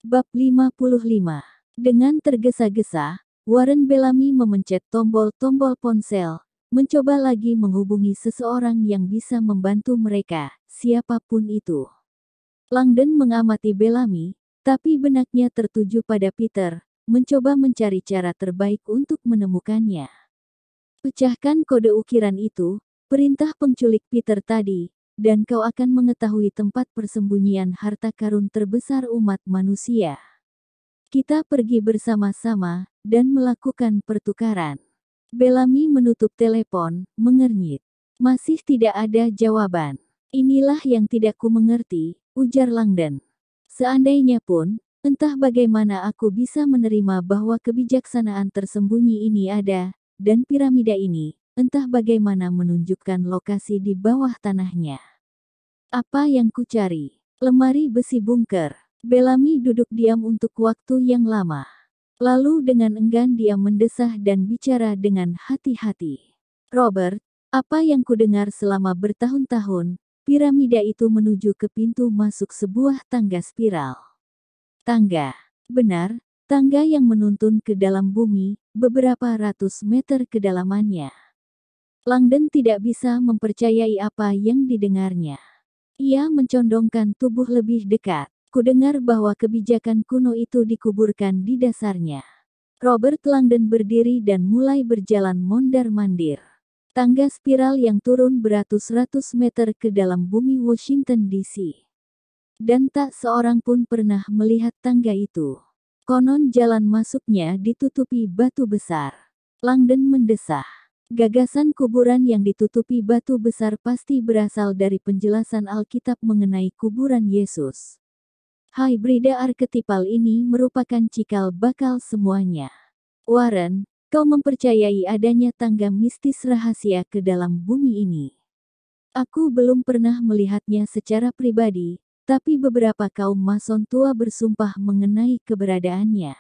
Bab 55. Dengan tergesa-gesa, Warren Bellamy memencet tombol-tombol ponsel, mencoba lagi menghubungi seseorang yang bisa membantu mereka, siapapun itu. Langdon mengamati Bellamy, tapi benaknya tertuju pada Peter, mencoba mencari cara terbaik untuk menemukannya. Pecahkan kode ukiran itu, perintah penculik Peter tadi, dan kau akan mengetahui tempat persembunyian harta karun terbesar umat manusia. Kita pergi bersama-sama, dan melakukan pertukaran. Bellamy menutup telepon, mengernyit. Masih tidak ada jawaban. Inilah yang tidak ku mengerti, ujar Langdon. Seandainya pun, entah bagaimana aku bisa menerima bahwa kebijaksanaan tersembunyi ini ada, dan piramida ini, entah bagaimana menunjukkan lokasi di bawah tanahnya. Apa yang ku cari? Lemari besi bunker. Bellamy duduk diam untuk waktu yang lama. Lalu dengan enggan dia mendesah dan bicara dengan hati-hati. Robert, apa yang kudengar selama bertahun-tahun, piramida itu menuju ke pintu masuk sebuah tangga spiral. Tangga. Benar, tangga yang menuntun ke dalam bumi, beberapa ratus meter kedalamannya. Langdon tidak bisa mempercayai apa yang didengarnya. Ia mencondongkan tubuh lebih dekat. Kudengar bahwa kebijakan kuno itu dikuburkan di dasarnya. Robert Langdon berdiri dan mulai berjalan mondar-mandir. Tangga spiral yang turun beratus-ratus meter ke dalam bumi Washington DC. Dan tak seorang pun pernah melihat tangga itu. Konon jalan masuknya ditutupi batu besar. Langdon mendesah. Gagasan kuburan yang ditutupi batu besar pasti berasal dari penjelasan Alkitab mengenai kuburan Yesus. Hibrida arketipal ini merupakan cikal bakal semuanya. Warren, kau mempercayai adanya tangga mistis rahasia ke dalam bumi ini. Aku belum pernah melihatnya secara pribadi, tapi beberapa kaum mason tua bersumpah mengenai keberadaannya.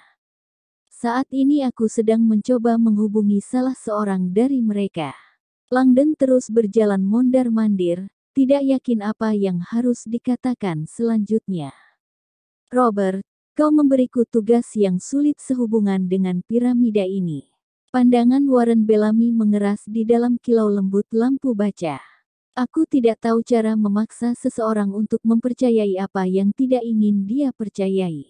Saat ini aku sedang mencoba menghubungi salah seorang dari mereka. Langdon terus berjalan mondar-mandir, tidak yakin apa yang harus dikatakan selanjutnya. Robert, kau memberiku tugas yang sulit sehubungan dengan piramida ini. Pandangan Warren Bellamy mengeras di dalam kilau lembut lampu baca. Aku tidak tahu cara memaksa seseorang untuk mempercayai apa yang tidak ingin dia percayai.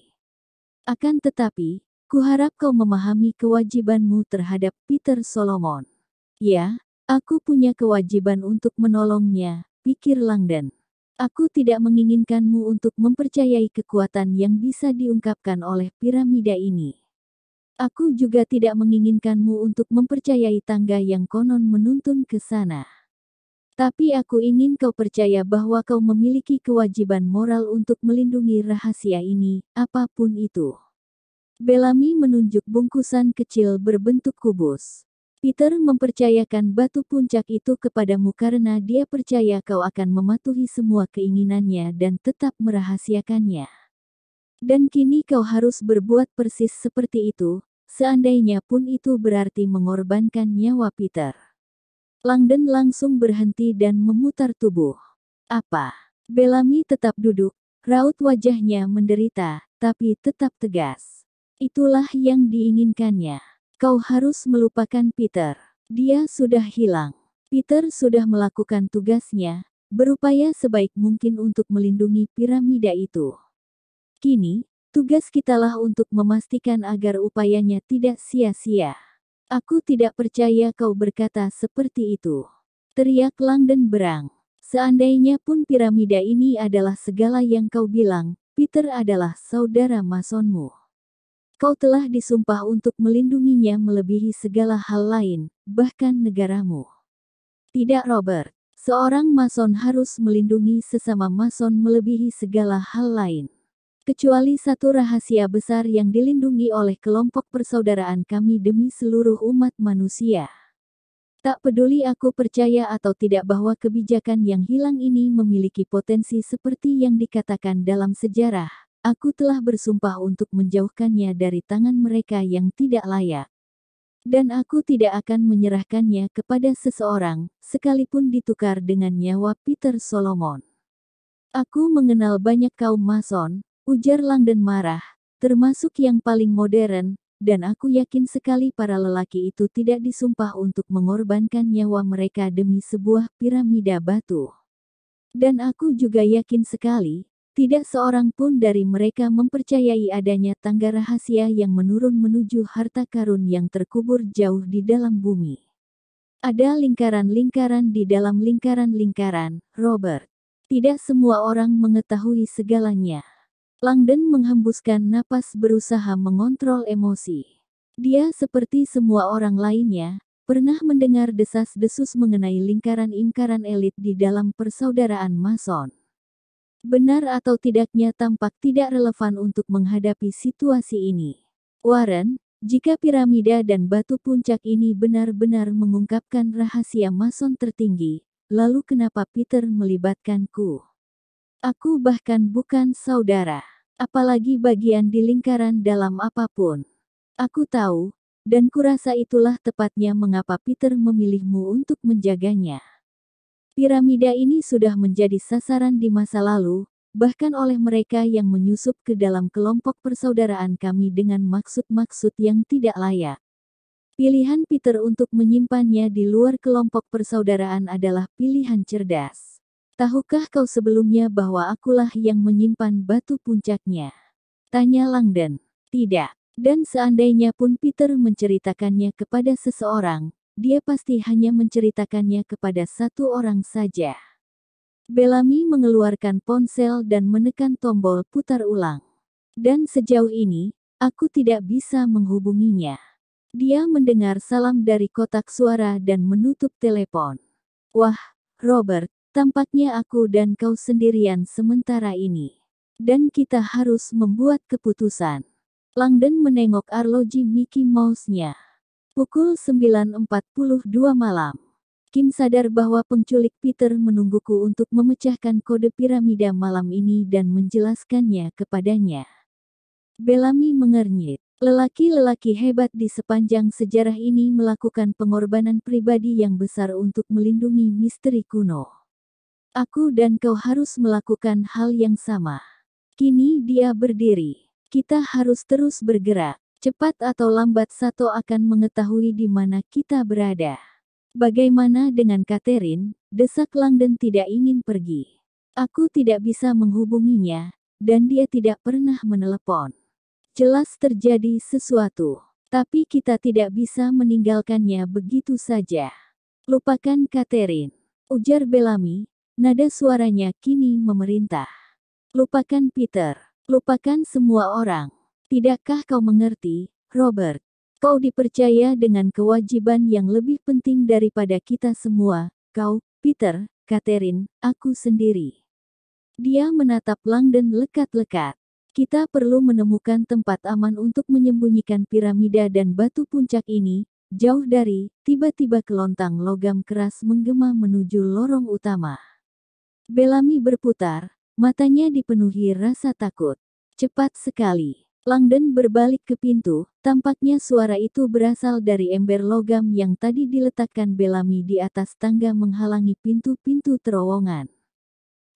Akan tetapi, kuharap kau memahami kewajibanmu terhadap Peter Solomon. Ya, aku punya kewajiban untuk menolongnya, pikir Langdon. Aku tidak menginginkanmu untuk mempercayai kekuatan yang bisa diungkapkan oleh piramida ini. Aku juga tidak menginginkanmu untuk mempercayai tangga yang konon menuntun ke sana. Tapi aku ingin kau percaya bahwa kau memiliki kewajiban moral untuk melindungi rahasia ini, apapun itu. Bellamy menunjuk bungkusan kecil berbentuk kubus. Peter mempercayakan batu puncak itu kepadamu karena dia percaya kau akan mematuhi semua keinginannya dan tetap merahasiakannya. Dan kini kau harus berbuat persis seperti itu, seandainya pun itu berarti mengorbankan nyawa Peter. Langdon langsung berhenti dan memutar tubuh. Apa? Bellamy tetap duduk, raut wajahnya menderita, tapi tetap tegas. Itulah yang diinginkannya. Kau harus melupakan Peter. Dia sudah hilang. Peter sudah melakukan tugasnya, berupaya sebaik mungkin untuk melindungi piramida itu. Kini, tugas kitalah untuk memastikan agar upayanya tidak sia-sia. Aku tidak percaya kau berkata seperti itu. Teriak Langdon berang. Seandainya pun piramida ini adalah segala yang kau bilang, Peter adalah saudara masonmu. Kau telah disumpah untuk melindunginya melebihi segala hal lain, bahkan negaramu. Tidak Robert, seorang mason harus melindungi sesama mason melebihi segala hal lain. Kecuali satu rahasia besar yang dilindungi oleh kelompok persaudaraan kami demi seluruh umat manusia. Tak peduli aku percaya atau tidak bahwa kebijakan yang hilang ini memiliki potensi seperti yang dikatakan dalam sejarah. Aku telah bersumpah untuk menjauhkannya dari tangan mereka yang tidak layak. Dan aku tidak akan menyerahkannya kepada seseorang, sekalipun ditukar dengan nyawa Peter Solomon. Aku mengenal banyak kaum mason, ujar Langdon marah, termasuk yang paling modern, dan aku yakin sekali para lelaki itu tidak disumpah untuk mengorbankan nyawa mereka demi sebuah piramida batu. Dan aku juga yakin sekali, tidak seorang pun dari mereka mempercayai adanya tangga rahasia yang menurun menuju harta karun yang terkubur jauh di dalam bumi. Ada lingkaran-lingkaran di dalam lingkaran-lingkaran, Robert. Tidak semua orang mengetahui segalanya. Langdon menghembuskan napas berusaha mengontrol emosi. Dia seperti semua orang lainnya, pernah mendengar desas-desus mengenai lingkaran-lingkaran elit di dalam persaudaraan Mason. Benar atau tidaknya tampak tidak relevan untuk menghadapi situasi ini. Warren, jika piramida dan batu puncak ini benar-benar mengungkapkan rahasia Mason tertinggi, lalu kenapa Peter melibatkanku? Aku bahkan bukan saudara, apalagi bagian di lingkaran dalam apapun. Aku tahu, dan kurasa itulah tepatnya mengapa Peter memilihmu untuk menjaganya. Piramida ini sudah menjadi sasaran di masa lalu, bahkan oleh mereka yang menyusup ke dalam kelompok persaudaraan kami dengan maksud-maksud yang tidak layak. Pilihan Peter untuk menyimpannya di luar kelompok persaudaraan adalah pilihan cerdas. Tahukah kau sebelumnya bahwa akulah yang menyimpan batu puncaknya? Tanya Langdon. Tidak. Dan seandainya pun Peter menceritakannya kepada seseorang, dia pasti hanya menceritakannya kepada satu orang saja. Bellamy mengeluarkan ponsel dan menekan tombol putar ulang. Dan sejauh ini, aku tidak bisa menghubunginya. Dia mendengar salam dari kotak suara dan menutup telepon. Wah, Robert, tampaknya aku dan kau sendirian sementara ini. Dan kita harus membuat keputusan. Langdon menengok arloji Mickey Mouse-nya. Pukul 9.42 malam. Kim sadar bahwa penculik Peter menungguku untuk memecahkan kode piramida malam ini dan menjelaskannya kepadanya. Bellamy mengernyit. Lelaki-lelaki hebat di sepanjang sejarah ini melakukan pengorbanan pribadi yang besar untuk melindungi misteri kuno. Aku dan kau harus melakukan hal yang sama. Kini dia berdiri. Kita harus terus bergerak. Cepat atau lambat Sato akan mengetahui di mana kita berada. Bagaimana dengan Catherine? Desak Langdon tidak ingin pergi. Aku tidak bisa menghubunginya, dan dia tidak pernah menelepon. Jelas terjadi sesuatu, tapi kita tidak bisa meninggalkannya begitu saja. Lupakan Catherine, ujar Bellamy, nada suaranya kini memerintah. Lupakan Peter, lupakan semua orang. Tidakkah kau mengerti, Robert? Kau dipercaya dengan kewajiban yang lebih penting daripada kita semua, kau, Peter, Catherine, aku sendiri. Dia menatap Langdon lekat-lekat. Kita perlu menemukan tempat aman untuk menyembunyikan piramida dan batu puncak ini, jauh dari, tiba-tiba kelontang logam keras menggema menuju lorong utama. Bellamy berputar, matanya dipenuhi rasa takut. Cepat sekali. Langdon berbalik ke pintu, tampaknya suara itu berasal dari ember logam yang tadi diletakkan Bellamy di atas tangga menghalangi pintu-pintu terowongan.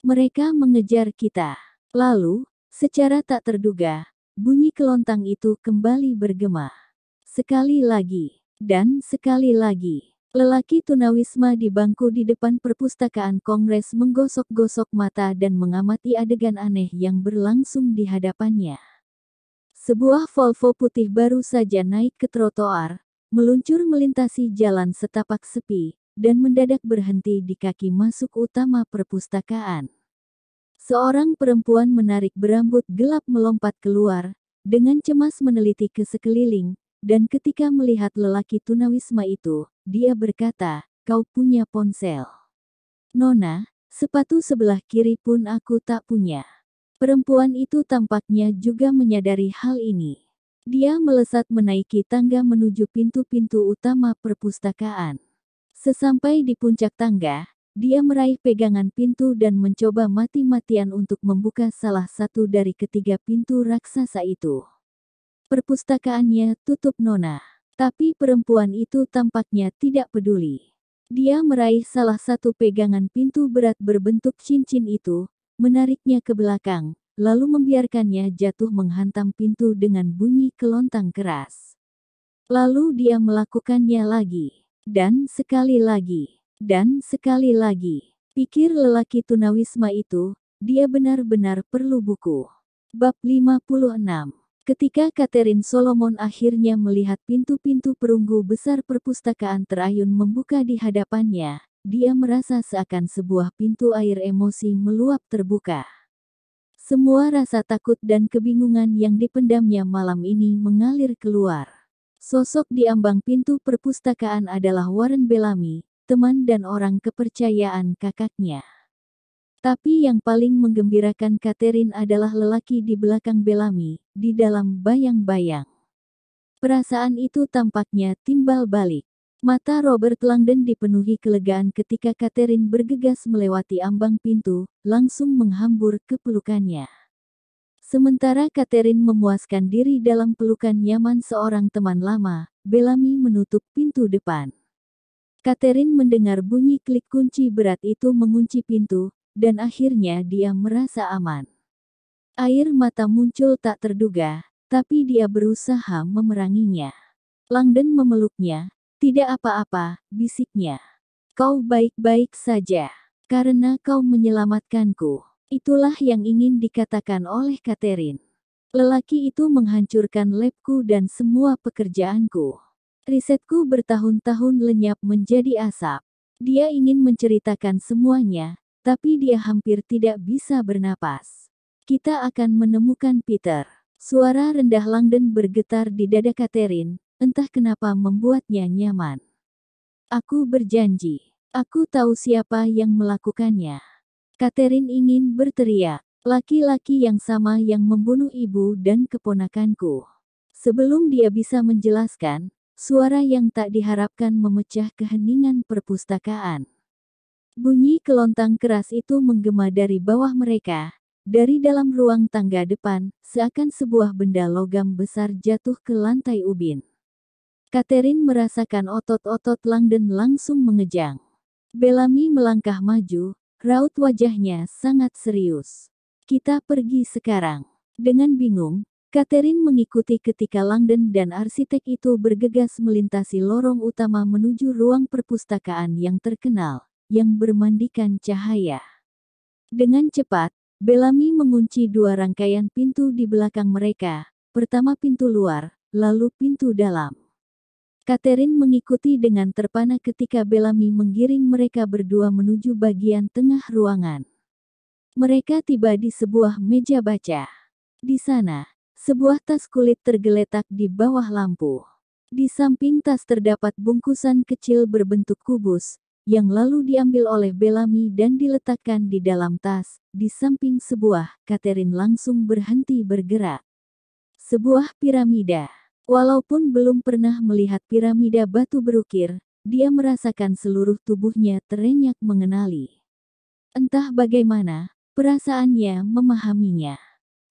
Mereka mengejar kita. Lalu, secara tak terduga, bunyi kelontang itu kembali bergema. Sekali lagi, dan sekali lagi. Lelaki tunawisma di bangku di depan perpustakaan Kongres menggosok-gosok mata dan mengamati adegan aneh yang berlangsung di hadapannya. Sebuah Volvo putih baru saja naik ke trotoar, meluncur melintasi jalan setapak sepi, dan mendadak berhenti di kaki masuk utama perpustakaan. Seorang perempuan menarik berambut gelap melompat keluar, dengan cemas meneliti ke sekeliling, dan ketika melihat lelaki tunawisma itu, dia berkata, "Kau punya ponsel." "Nona, sepatu sebelah kiri pun aku tak punya." Perempuan itu tampaknya juga menyadari hal ini. Dia melesat menaiki tangga menuju pintu-pintu utama perpustakaan. Sesampai di puncak tangga, dia meraih pegangan pintu dan mencoba mati-matian untuk membuka salah satu dari ketiga pintu raksasa itu. "Perpustakaannya tutup, Nona." Tapi perempuan itu tampaknya tidak peduli. Dia meraih salah satu pegangan pintu berat berbentuk cincin itu, menariknya ke belakang, lalu membiarkannya jatuh menghantam pintu dengan bunyi kelontang keras. Lalu dia melakukannya lagi, dan sekali lagi, dan sekali lagi. Pikir lelaki tunawisma itu, dia benar-benar perlu buku. Bab 56. Ketika Catherine Solomon akhirnya melihat pintu-pintu perunggu besar perpustakaan terayun membuka di hadapannya, dia merasa seakan sebuah pintu air emosi meluap terbuka. Semua rasa takut dan kebingungan yang dipendamnya malam ini mengalir keluar. Sosok di ambang pintu perpustakaan adalah Warren Bellamy, teman dan orang kepercayaan kakaknya. Tapi yang paling menggembirakan Catherine adalah lelaki di belakang Bellamy, di dalam bayang-bayang. Perasaan itu tampaknya timbal balik. Mata Robert Langdon dipenuhi kelegaan ketika Catherine bergegas melewati ambang pintu, langsung menghambur ke pelukannya. Sementara Catherine memuaskan diri dalam pelukan nyaman seorang teman lama, Bellamy menutup pintu depan. Catherine mendengar bunyi klik kunci berat itu mengunci pintu, dan akhirnya dia merasa aman. Air mata muncul tak terduga, tapi dia berusaha memeranginya. Langdon memeluknya. Tidak apa-apa, bisiknya. Kau baik-baik saja. Karena kau menyelamatkanku. Itulah yang ingin dikatakan oleh Catherine. Lelaki itu menghancurkan labku dan semua pekerjaanku. Risetku bertahun-tahun lenyap menjadi asap. Dia ingin menceritakan semuanya, tapi dia hampir tidak bisa bernapas. Kita akan menemukan Peter. Suara rendah Langdon bergetar di dada Catherine, entah kenapa membuatnya nyaman. Aku berjanji. Aku tahu siapa yang melakukannya. Catherine ingin berteriak. Laki-laki yang sama yang membunuh ibu dan keponakanku. Sebelum dia bisa menjelaskan, suara yang tak diharapkan memecah keheningan perpustakaan. Bunyi kelontang keras itu menggema dari bawah mereka. Dari dalam ruang tangga depan, seakan sebuah benda logam besar jatuh ke lantai ubin. Catherine merasakan otot-otot Langdon langsung mengejang. Bellamy melangkah maju, raut wajahnya sangat serius. Kita pergi sekarang. Dengan bingung, Catherine mengikuti ketika Langdon dan arsitek itu bergegas melintasi lorong utama menuju ruang perpustakaan yang terkenal, yang bermandikan cahaya. Dengan cepat, Bellamy mengunci dua rangkaian pintu di belakang mereka, pertama pintu luar, lalu pintu dalam. Catherine mengikuti dengan terpana ketika Bellamy menggiring mereka berdua menuju bagian tengah ruangan. Mereka tiba di sebuah meja baca. Di sana, sebuah tas kulit tergeletak di bawah lampu. Di samping tas terdapat bungkusan kecil berbentuk kubus, yang lalu diambil oleh Bellamy dan diletakkan di dalam tas. Di samping sebuah, Catherine langsung berhenti bergerak. Sebuah piramida. Walaupun belum pernah melihat piramida batu berukir, dia merasakan seluruh tubuhnya terenyak mengenali. Entah bagaimana, perasaannya memahaminya.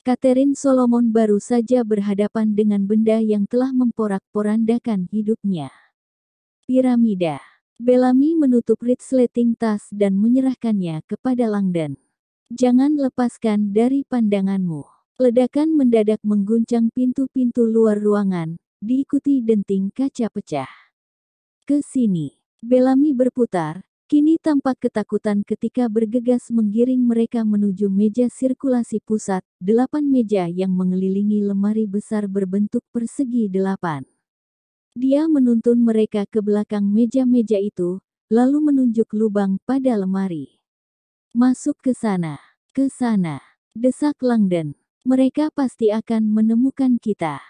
Catherine Solomon baru saja berhadapan dengan benda yang telah memporak-porandakan hidupnya. Piramida. Bellamy menutup resleting tas dan menyerahkannya kepada Langdon. Jangan lepaskan dari pandanganmu. Ledakan mendadak mengguncang pintu-pintu luar ruangan, diikuti denting kaca pecah. Ke sini. Bellamy berputar. Kini tampak ketakutan ketika bergegas menggiring mereka menuju meja sirkulasi pusat, 8 meja yang mengelilingi lemari besar berbentuk persegi 8. Dia menuntun mereka ke belakang meja-meja itu, lalu menunjuk lubang pada lemari. Masuk ke sana, desak Langdon. Mereka pasti akan menemukan kita.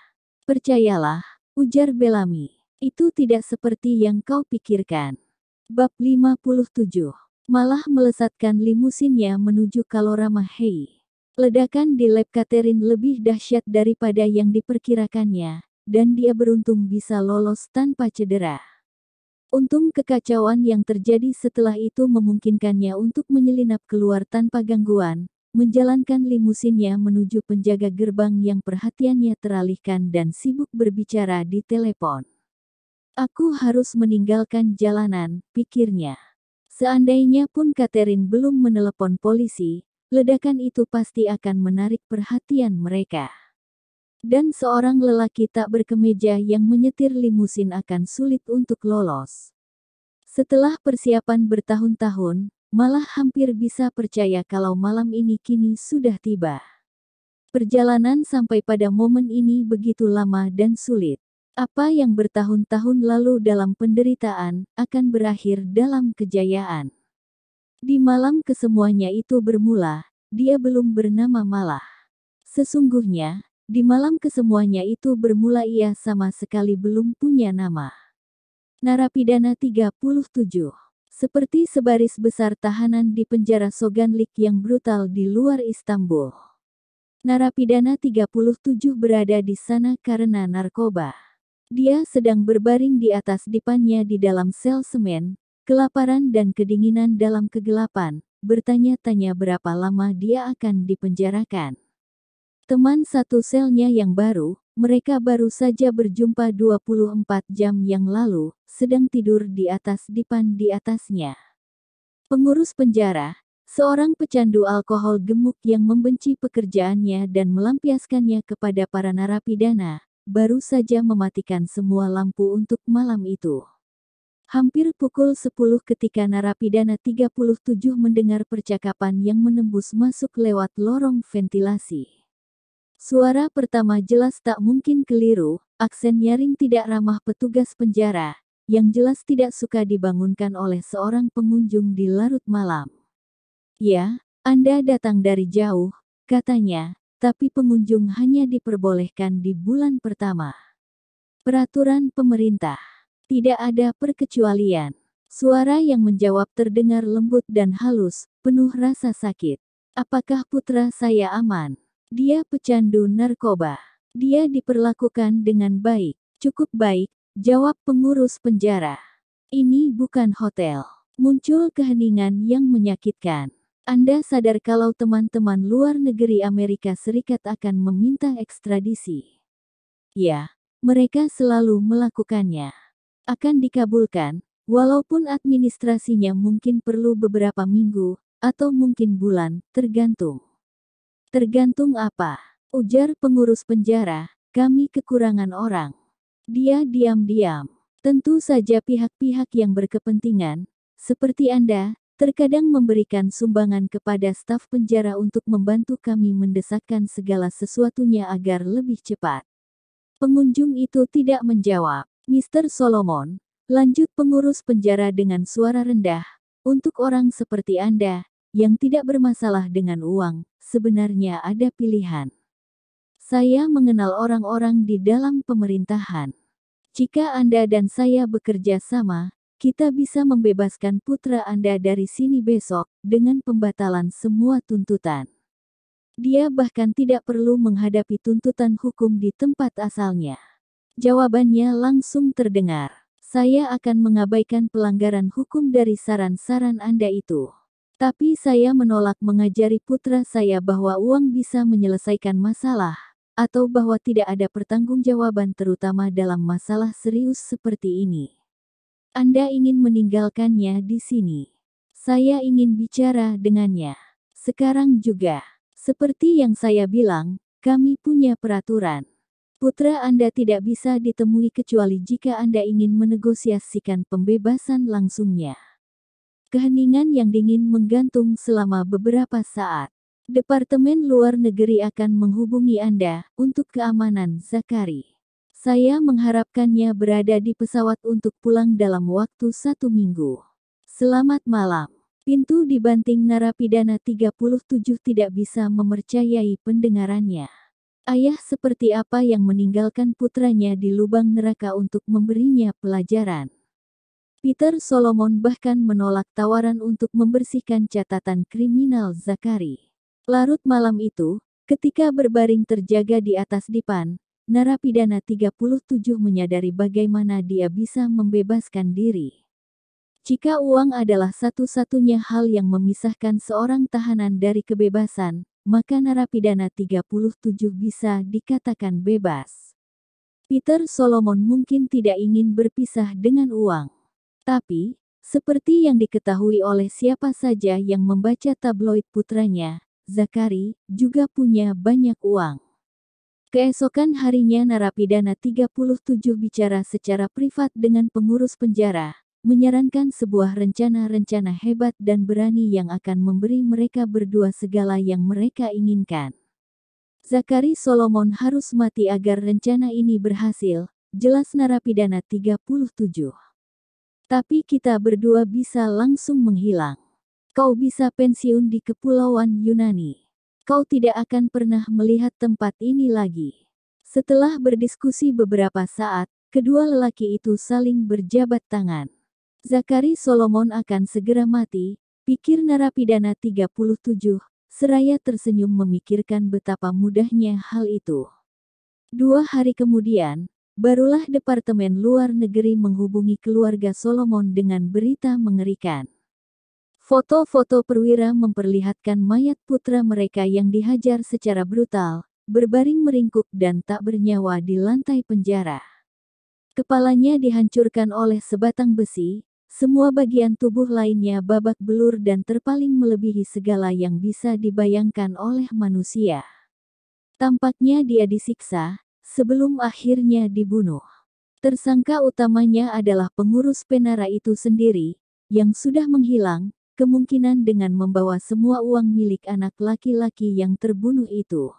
Percayalah, ujar Bellamy. Itu tidak seperti yang kau pikirkan. Bab 57. Malah melesatkan limusinnya menuju Kalorama Hei. Ledakan di lab Catherine lebih dahsyat daripada yang diperkirakannya, dan dia beruntung bisa lolos tanpa cedera. Untung kekacauan yang terjadi setelah itu memungkinkannya untuk menyelinap keluar tanpa gangguan, menjalankan limusinnya menuju penjaga gerbang yang perhatiannya teralihkan dan sibuk berbicara di telepon. Aku harus meninggalkan jalanan, pikirnya. Seandainya pun Catherine belum menelepon polisi, ledakan itu pasti akan menarik perhatian mereka. Dan seorang lelaki tak berkemeja yang menyetir limusin akan sulit untuk lolos. Setelah persiapan bertahun-tahun, malah hampir bisa percaya kalau malam ini kini sudah tiba. Perjalanan sampai pada momen ini begitu lama dan sulit. Apa yang bertahun-tahun lalu dalam penderitaan, akan berakhir dalam kejayaan. Di malam kesemuanya itu bermula, dia belum bernama malah. Sesungguhnya, di malam kesemuanya itu bermula ia sama sekali belum punya nama. Narapidana 37. Seperti sebaris besar tahanan di penjara Soganlik yang brutal di luar Istanbul. Narapidana 37 berada di sana karena narkoba. Dia sedang berbaring di atas dipannya di dalam sel semen, kelaparan dan kedinginan dalam kegelapan, bertanya-tanya berapa lama dia akan dipenjarakan. Teman satu selnya yang baru, mereka baru saja berjumpa 24 jam yang lalu, sedang tidur di atas dipan di atasnya. Pengurus penjara, seorang pecandu alkohol gemuk yang membenci pekerjaannya dan melampiaskannya kepada para narapidana, baru saja mematikan semua lampu untuk malam itu. Hampir pukul 10 ketika narapidana 37 mendengar percakapan yang menembus masuk lewat lorong ventilasi. Suara pertama jelas tak mungkin keliru, aksen nyaring tidak ramah petugas penjara, yang jelas tidak suka dibangunkan oleh seorang pengunjung di larut malam. Ya, Anda datang dari jauh, katanya, tapi pengunjung hanya diperbolehkan di bulan pertama. Peraturan pemerintah. Tidak ada perkecualian. Suara yang menjawab terdengar lembut dan halus, penuh rasa sakit. Apakah putra saya aman? Dia pecandu narkoba. Dia diperlakukan dengan baik. Cukup baik, jawab pengurus penjara. Ini bukan hotel. Muncul keheningan yang menyakitkan. Anda sadar kalau teman-teman luar negeri Amerika Serikat akan meminta ekstradisi? Ya, mereka selalu melakukannya. Akan dikabulkan, walaupun administrasinya mungkin perlu beberapa minggu, atau mungkin bulan, tergantung. Tergantung apa? Ujar pengurus penjara, kami kekurangan orang. Dia diam-diam. Tentu saja pihak-pihak yang berkepentingan, seperti Anda, terkadang memberikan sumbangan kepada staf penjara untuk membantu kami mendesakkan segala sesuatunya agar lebih cepat. Pengunjung itu tidak menjawab. Mr. Solomon, lanjut pengurus penjara dengan suara rendah, untuk orang seperti Anda, yang tidak bermasalah dengan uang, sebenarnya ada pilihan. Saya mengenal orang-orang di dalam pemerintahan. Jika Anda dan saya bekerja sama, kita bisa membebaskan putra Anda dari sini besok, dengan pembatalan semua tuntutan. Dia bahkan tidak perlu menghadapi tuntutan hukum di tempat asalnya. Jawabannya langsung terdengar. Saya akan mengabaikan pelanggaran hukum dari saran-saran Anda itu. Tapi saya menolak mengajari putra saya bahwa uang bisa menyelesaikan masalah, atau bahwa tidak ada pertanggungjawaban terutama dalam masalah serius seperti ini. Anda ingin meninggalkannya di sini. Saya ingin bicara dengannya. Sekarang juga. Seperti yang saya bilang, kami punya peraturan. Putra Anda tidak bisa ditemui kecuali jika Anda ingin menegosiasikan pembebasan langsungnya. Keheningan yang dingin menggantung selama beberapa saat. Departemen Luar Negeri akan menghubungi Anda untuk keamanan Zakari. Saya mengharapkannya berada di pesawat untuk pulang dalam waktu 1 minggu. Selamat malam. Pintu dibanting narapidana 37 tidak bisa mempercayai pendengarannya. Ayah seperti apa yang meninggalkan putranya di lubang neraka untuk memberinya pelajaran? Peter Solomon bahkan menolak tawaran untuk membersihkan catatan kriminal Zakari. Larut malam itu, ketika berbaring terjaga di atas dipan, narapidana 37 menyadari bagaimana dia bisa membebaskan diri. Jika uang adalah satu-satunya hal yang memisahkan seorang tahanan dari kebebasan, maka narapidana 37 bisa dikatakan bebas. Peter Solomon mungkin tidak ingin berpisah dengan uang. Tapi, seperti yang diketahui oleh siapa saja yang membaca tabloid putranya, Zakari, juga punya banyak uang. Keesokan harinya narapidana 37 bicara secara privat dengan pengurus penjara, menyarankan sebuah rencana-rencana hebat dan berani yang akan memberi mereka berdua segala yang mereka inginkan. Zakari Solomon harus mati agar rencana ini berhasil, jelas narapidana 37. Tapi kita berdua bisa langsung menghilang. Kau bisa pensiun di Kepulauan Yunani. Kau tidak akan pernah melihat tempat ini lagi. Setelah berdiskusi beberapa saat, kedua lelaki itu saling berjabat tangan. Zakari Solomon akan segera mati, pikir narapidana 37, seraya tersenyum memikirkan betapa mudahnya hal itu. 2 hari kemudian, barulah Departemen Luar Negeri menghubungi keluarga Solomon dengan berita mengerikan. Foto-foto perwira memperlihatkan mayat putra mereka yang dihajar secara brutal, berbaring meringkuk dan tak bernyawa di lantai penjara. Kepalanya dihancurkan oleh sebatang besi, semua bagian tubuh lainnya babak belur dan terpaling melebihi segala yang bisa dibayangkan oleh manusia. Tampaknya dia disiksa, sebelum akhirnya dibunuh. Tersangka utamanya adalah pengurus penjara itu sendiri, yang sudah menghilang, kemungkinan dengan membawa semua uang milik anak laki-laki yang terbunuh itu.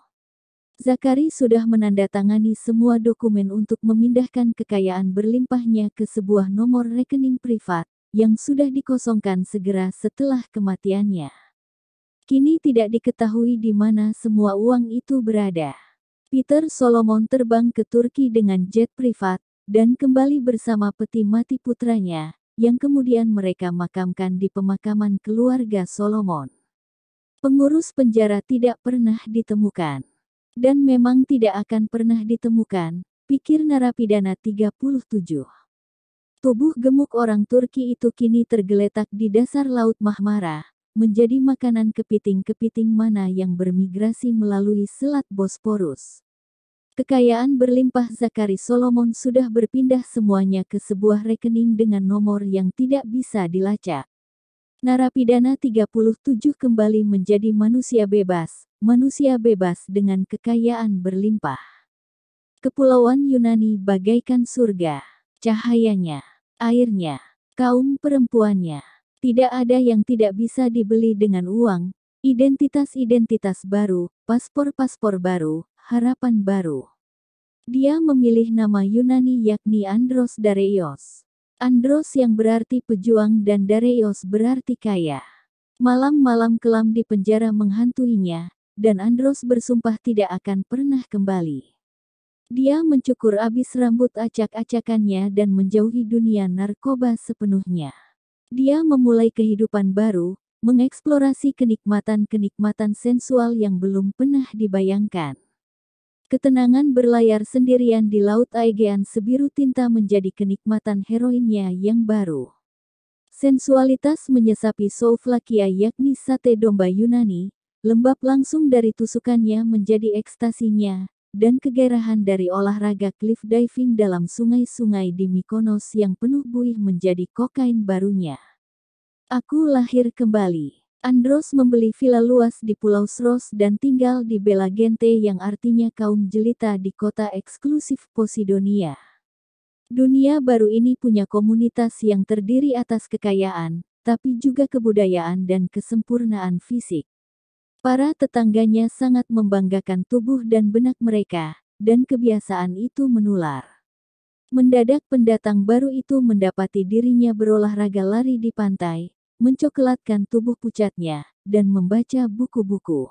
Zakari sudah menandatangani semua dokumen untuk memindahkan kekayaan berlimpahnya ke sebuah nomor rekening privat, yang sudah dikosongkan segera setelah kematiannya. Kini tidak diketahui di mana semua uang itu berada. Peter Solomon terbang ke Turki dengan jet privat, dan kembali bersama peti mati putranya, yang kemudian mereka makamkan di pemakaman keluarga Solomon. Pengurus penjara tidak pernah ditemukan. Dan memang tidak akan pernah ditemukan, pikir narapidana 37. Tubuh gemuk orang Turki itu kini tergeletak di dasar Laut Marmara, menjadi makanan kepiting-kepiting mana yang bermigrasi melalui Selat Bosporus. Kekayaan berlimpah Zakari Solomon sudah berpindah semuanya ke sebuah rekening dengan nomor yang tidak bisa dilacak. Narapidana 37 kembali menjadi manusia bebas dengan kekayaan berlimpah. Kepulauan Yunani bagaikan surga, cahayanya, airnya, kaum perempuannya. Tidak ada yang tidak bisa dibeli dengan uang, identitas-identitas baru, paspor-paspor baru, harapan baru. Dia memilih nama Yunani yakni Andros Dareios. Andros yang berarti pejuang dan Dareios berarti kaya. Malam-malam kelam di penjara menghantuinya, dan Andros bersumpah tidak akan pernah kembali. Dia mencukur abis rambut acak-acakannya dan menjauhi dunia narkoba sepenuhnya. Dia memulai kehidupan baru, mengeksplorasi kenikmatan-kenikmatan sensual yang belum pernah dibayangkan. Ketenangan berlayar sendirian di Laut Aegean sebiru tinta menjadi kenikmatan heroinnya yang baru. Sensualitas menyesapi souvlakia yakni sate domba Yunani, lembab langsung dari tusukannya menjadi ekstasinya, dan kegairahan dari olahraga cliff diving dalam sungai-sungai di Mykonos yang penuh buih menjadi kokain barunya. Aku lahir kembali. Andros membeli villa luas di Pulau Sros dan tinggal di Bela Gente yang artinya kaum jelita di kota eksklusif Posidonia. Dunia baru ini punya komunitas yang terdiri atas kekayaan, tapi juga kebudayaan dan kesempurnaan fisik. Para tetangganya sangat membanggakan tubuh dan benak mereka, dan kebiasaan itu menular. Mendadak pendatang baru itu mendapati dirinya berolahraga lari di pantai, mencoklatkan tubuh pucatnya, dan membaca buku-buku.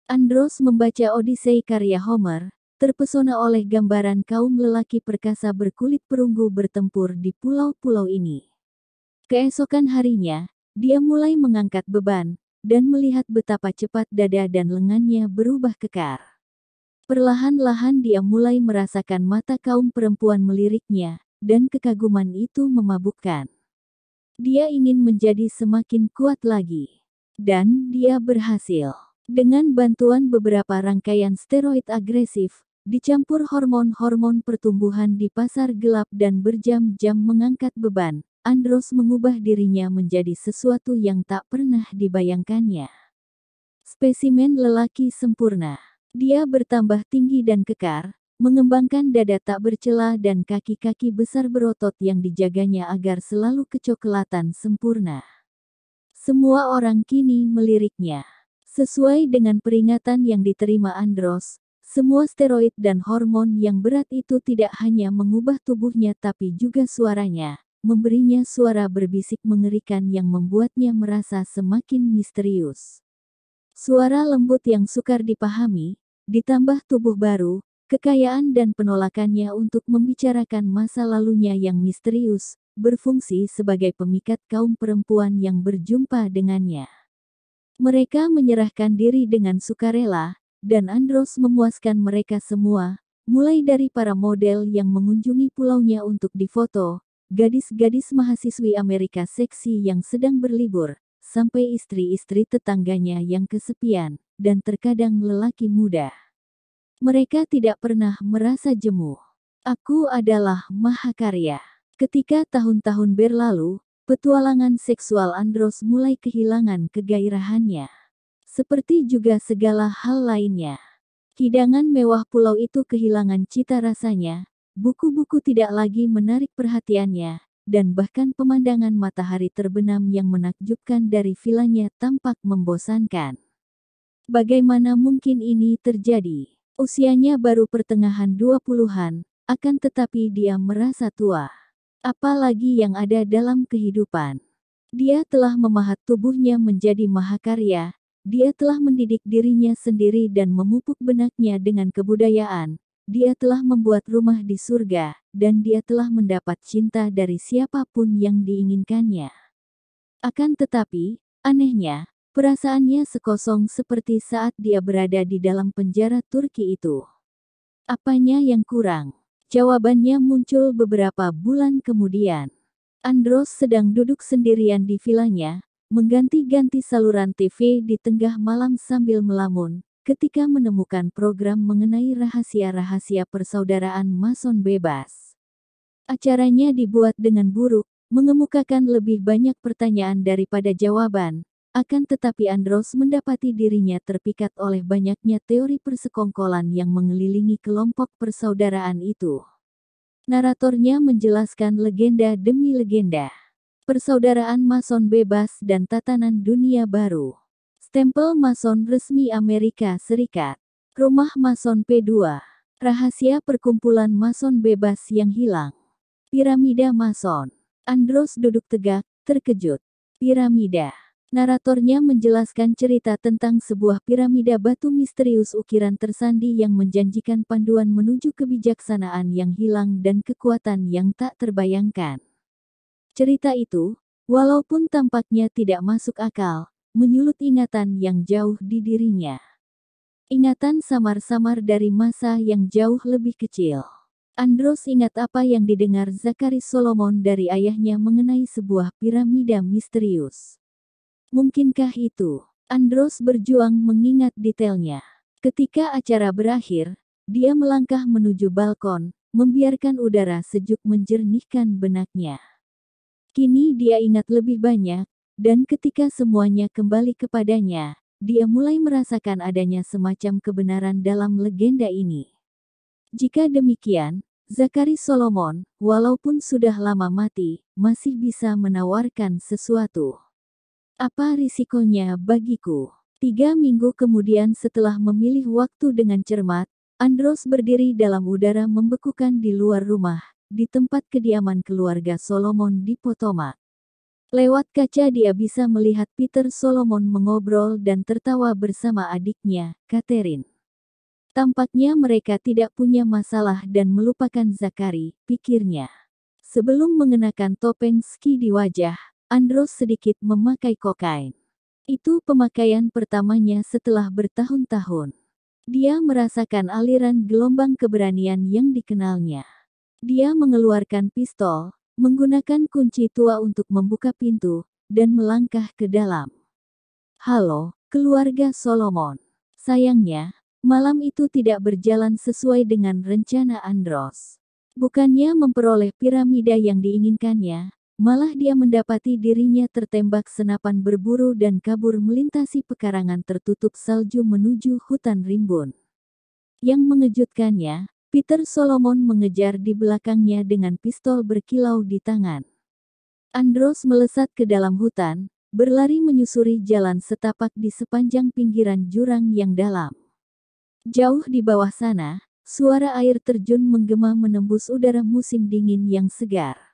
Andros membaca Odyssey karya Homer, terpesona oleh gambaran kaum lelaki perkasa berkulit perunggu bertempur di pulau-pulau ini. Keesokan harinya, dia mulai mengangkat beban, dan melihat betapa cepat dada dan lengannya berubah kekar. Perlahan-lahan dia mulai merasakan mata kaum perempuan meliriknya, dan kekaguman itu memabukkan. Dia ingin menjadi semakin kuat lagi. Dan dia berhasil. Dengan bantuan beberapa rangkaian steroid agresif, dicampur hormon-hormon pertumbuhan di pasar gelap dan berjam-jam mengangkat beban, Andros mengubah dirinya menjadi sesuatu yang tak pernah dibayangkannya. Spesimen lelaki sempurna. Dia bertambah tinggi dan kekar, mengembangkan dada tak bercela dan kaki-kaki besar berotot yang dijaganya agar selalu kecoklatan sempurna. Semua orang kini meliriknya. Sesuai dengan peringatan yang diterima Andros, semua steroid dan hormon yang berat itu tidak hanya mengubah tubuhnya tapi juga suaranya, memberinya suara berbisik mengerikan yang membuatnya merasa semakin misterius. Suara lembut yang sukar dipahami, ditambah tubuh baru, kekayaan dan penolakannya untuk membicarakan masa lalunya yang misterius, berfungsi sebagai pemikat kaum perempuan yang berjumpa dengannya. Mereka menyerahkan diri dengan sukarela, dan Andros memuaskan mereka semua, mulai dari para model yang mengunjungi pulaunya untuk difoto, gadis-gadis mahasiswi Amerika seksi yang sedang berlibur, sampai istri-istri tetangganya yang kesepian, dan terkadang lelaki muda. Mereka tidak pernah merasa jemu. Aku adalah mahakarya. Ketika tahun-tahun berlalu, petualangan seksual Andros mulai kehilangan kegairahannya. Seperti juga segala hal lainnya. Hidangan mewah pulau itu kehilangan cita rasanya, buku-buku tidak lagi menarik perhatiannya, dan bahkan pemandangan matahari terbenam yang menakjubkan dari vilanya tampak membosankan. Bagaimana mungkin ini terjadi? Usianya baru pertengahan 20-an, akan tetapi dia merasa tua. Apalagi yang ada dalam kehidupan. Dia telah memahat tubuhnya menjadi mahakarya, dia telah mendidik dirinya sendiri dan memupuk benaknya dengan kebudayaan, dia telah membuat rumah di surga, dan dia telah mendapat cinta dari siapapun yang diinginkannya. Akan tetapi, anehnya, perasaannya sekosong seperti saat dia berada di dalam penjara Turki itu. Apanya yang kurang? Jawabannya muncul beberapa bulan kemudian. Andros sedang duduk sendirian di vilanya, mengganti-ganti saluran TV di tengah malam sambil melamun, ketika menemukan program mengenai rahasia-rahasia persaudaraan Mason bebas. Acaranya dibuat dengan buruk, mengemukakan lebih banyak pertanyaan daripada jawaban, akan tetapi Andros mendapati dirinya terpikat oleh banyaknya teori persekongkolan yang mengelilingi kelompok persaudaraan itu. Naratornya menjelaskan legenda demi legenda. Persaudaraan Mason bebas dan tatanan dunia baru. Stempel Mason resmi Amerika Serikat. Rumah Mason P2. Rahasia perkumpulan Mason bebas yang hilang. Piramida Mason. Andros duduk tegak, terkejut. Piramida. Naratornya menjelaskan cerita tentang sebuah piramida batu misterius ukiran tersandi yang menjanjikan panduan menuju kebijaksanaan yang hilang dan kekuatan yang tak terbayangkan. Cerita itu, walaupun tampaknya tidak masuk akal, menyulut ingatan yang jauh di dirinya. Ingatan samar-samar dari masa yang jauh lebih kecil. Andros ingat apa yang didengar Zachary Solomon dari ayahnya mengenai sebuah piramida misterius. Mungkinkah itu? Andros berjuang mengingat detailnya. Ketika acara berakhir, dia melangkah menuju balkon, membiarkan udara sejuk menjernihkan benaknya. Kini dia ingat lebih banyak, dan ketika semuanya kembali kepadanya, dia mulai merasakan adanya semacam kebenaran dalam legenda ini. Jika demikian, Zachary Solomon, walaupun sudah lama mati, masih bisa menawarkan sesuatu. Apa risikonya bagiku? 3 minggu kemudian setelah memilih waktu dengan cermat, Andros berdiri dalam udara membekukan di luar rumah, di tempat kediaman keluarga Solomon di Potomac. Lewat kaca dia bisa melihat Peter Solomon mengobrol dan tertawa bersama adiknya, Catherine. Tampaknya mereka tidak punya masalah dan melupakan Zachary, pikirnya. Sebelum mengenakan topeng ski di wajah, Andros sedikit memakai kokain. Itu pemakaian pertamanya setelah bertahun-tahun. Dia merasakan aliran gelombang keberanian yang dikenalnya. Dia mengeluarkan pistol, menggunakan kunci tua untuk membuka pintu, dan melangkah ke dalam. Halo, keluarga Solomon. Sayangnya, malam itu tidak berjalan sesuai dengan rencana Andros. Bukannya memperoleh piramida yang diinginkannya, malah dia mendapati dirinya tertembak senapan berburu dan kabur melintasi pekarangan tertutup salju menuju hutan rimbun. Yang mengejutkannya, Peter Solomon mengejar di belakangnya dengan pistol berkilau di tangan. Andros melesat ke dalam hutan, berlari menyusuri jalan setapak di sepanjang pinggiran jurang yang dalam. Jauh di bawah sana, suara air terjun menggema menembus udara musim dingin yang segar.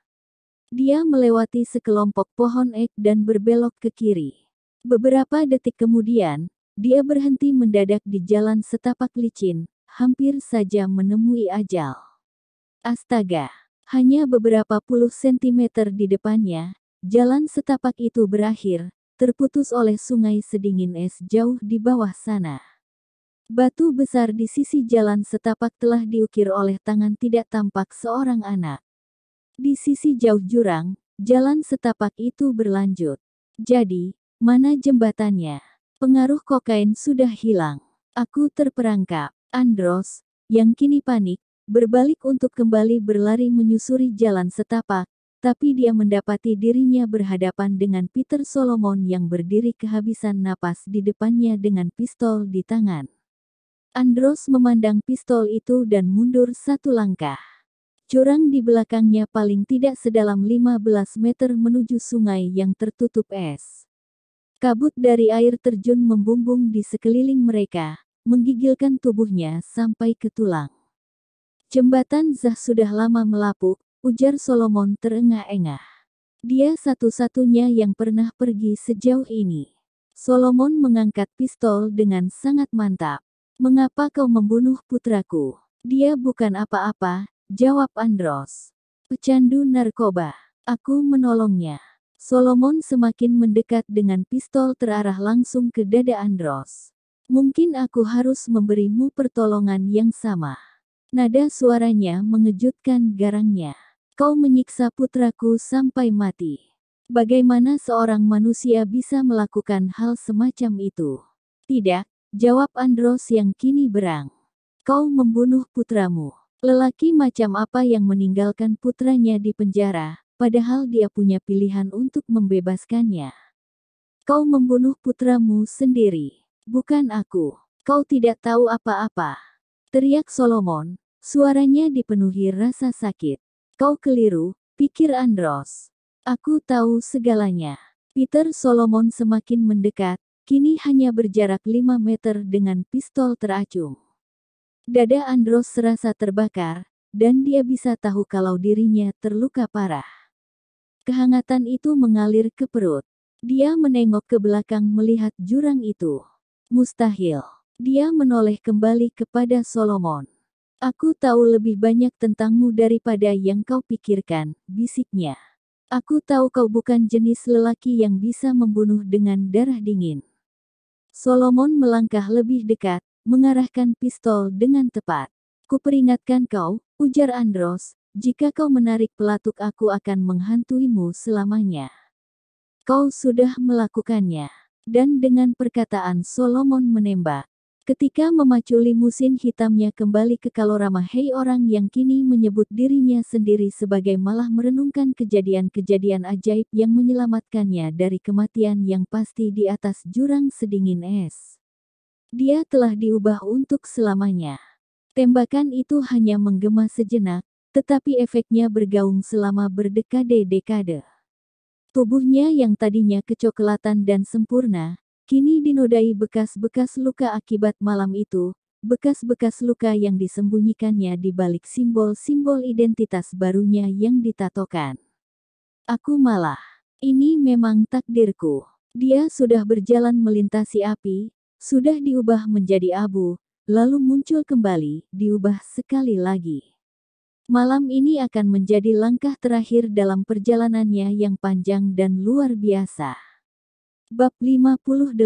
Dia melewati sekelompok pohon ek dan berbelok ke kiri. Beberapa detik kemudian, dia berhenti mendadak di jalan setapak licin, hampir saja menemui ajal. Astaga, hanya beberapa puluh sentimeter di depannya, jalan setapak itu berakhir, terputus oleh sungai sedingin es jauh di bawah sana. Batu besar di sisi jalan setapak telah diukir oleh tangan tidak tampak seorang anak. Di sisi jauh jurang, jalan setapak itu berlanjut. Jadi, mana jembatannya? Pengaruh kokain sudah hilang. Aku terperangkap. Andros, yang kini panik, berbalik untuk kembali berlari menyusuri jalan setapak, tapi dia mendapati dirinya berhadapan dengan Peter Solomon yang berdiri kehabisan napas di depannya dengan pistol di tangan. Andros memandang pistol itu dan mundur satu langkah. Jurang di belakangnya paling tidak sedalam 15 meter menuju sungai yang tertutup es. Kabut dari air terjun membumbung di sekeliling mereka, menggigilkan tubuhnya sampai ke tulang. Jembatan Zah sudah lama melapuk, ujar Solomon terengah-engah. Dia satu-satunya yang pernah pergi sejauh ini. Solomon mengangkat pistol dengan sangat mantap. Mengapa kau membunuh putraku? Dia bukan apa-apa, jawab Andros. Pecandu narkoba. Aku menolongnya. Solomon semakin mendekat dengan pistol terarah langsung ke dada Andros. Mungkin aku harus memberimu pertolongan yang sama. Nada suaranya mengejutkan garangnya. Kau menyiksa putraku sampai mati. Bagaimana seorang manusia bisa melakukan hal semacam itu? Tidak, jawab Andros yang kini berang. Kau membunuh putramu. Lelaki macam apa yang meninggalkan putranya di penjara, padahal dia punya pilihan untuk membebaskannya? Kau membunuh putramu sendiri, bukan aku. Kau tidak tahu apa-apa. Teriak Solomon, suaranya dipenuhi rasa sakit. Kau keliru, pikir Andros. Aku tahu segalanya. Peter Solomon semakin mendekat, kini hanya berjarak 5 meter dengan pistol teracung. Dada Andros serasa terbakar, dan dia bisa tahu kalau dirinya terluka parah. Kehangatan itu mengalir ke perut. Dia menengok ke belakang melihat jurang itu. Mustahil. Dia menoleh kembali kepada Solomon. Aku tahu lebih banyak tentangmu daripada yang kau pikirkan, bisiknya. Aku tahu kau bukan jenis lelaki yang bisa membunuh dengan darah dingin. Solomon melangkah lebih dekat, mengarahkan pistol dengan tepat. Kuperingatkan kau, ujar Andros, jika kau menarik pelatuk aku akan menghantuimu selamanya. Kau sudah melakukannya. Dan dengan perkataan Solomon menembak. Ketika memacu limusin hitamnya kembali ke Kalorama, hei orang yang kini menyebut dirinya sendiri sebagai malah merenungkan kejadian-kejadian ajaib yang menyelamatkannya dari kematian yang pasti di atas jurang sedingin es. Dia telah diubah untuk selamanya. Tembakan itu hanya menggema sejenak, tetapi efeknya bergaung selama berdekade-dekade. Tubuhnya yang tadinya kecoklatan dan sempurna, kini dinodai bekas-bekas luka akibat malam itu, bekas-bekas luka yang disembunyikannya di balik simbol-simbol identitas barunya yang ditatokan. Aku malah, ini memang takdirku. Dia sudah berjalan melintasi api, sudah diubah menjadi abu, lalu muncul kembali, diubah sekali lagi. Malam ini akan menjadi langkah terakhir dalam perjalanannya yang panjang dan luar biasa. Bab 58.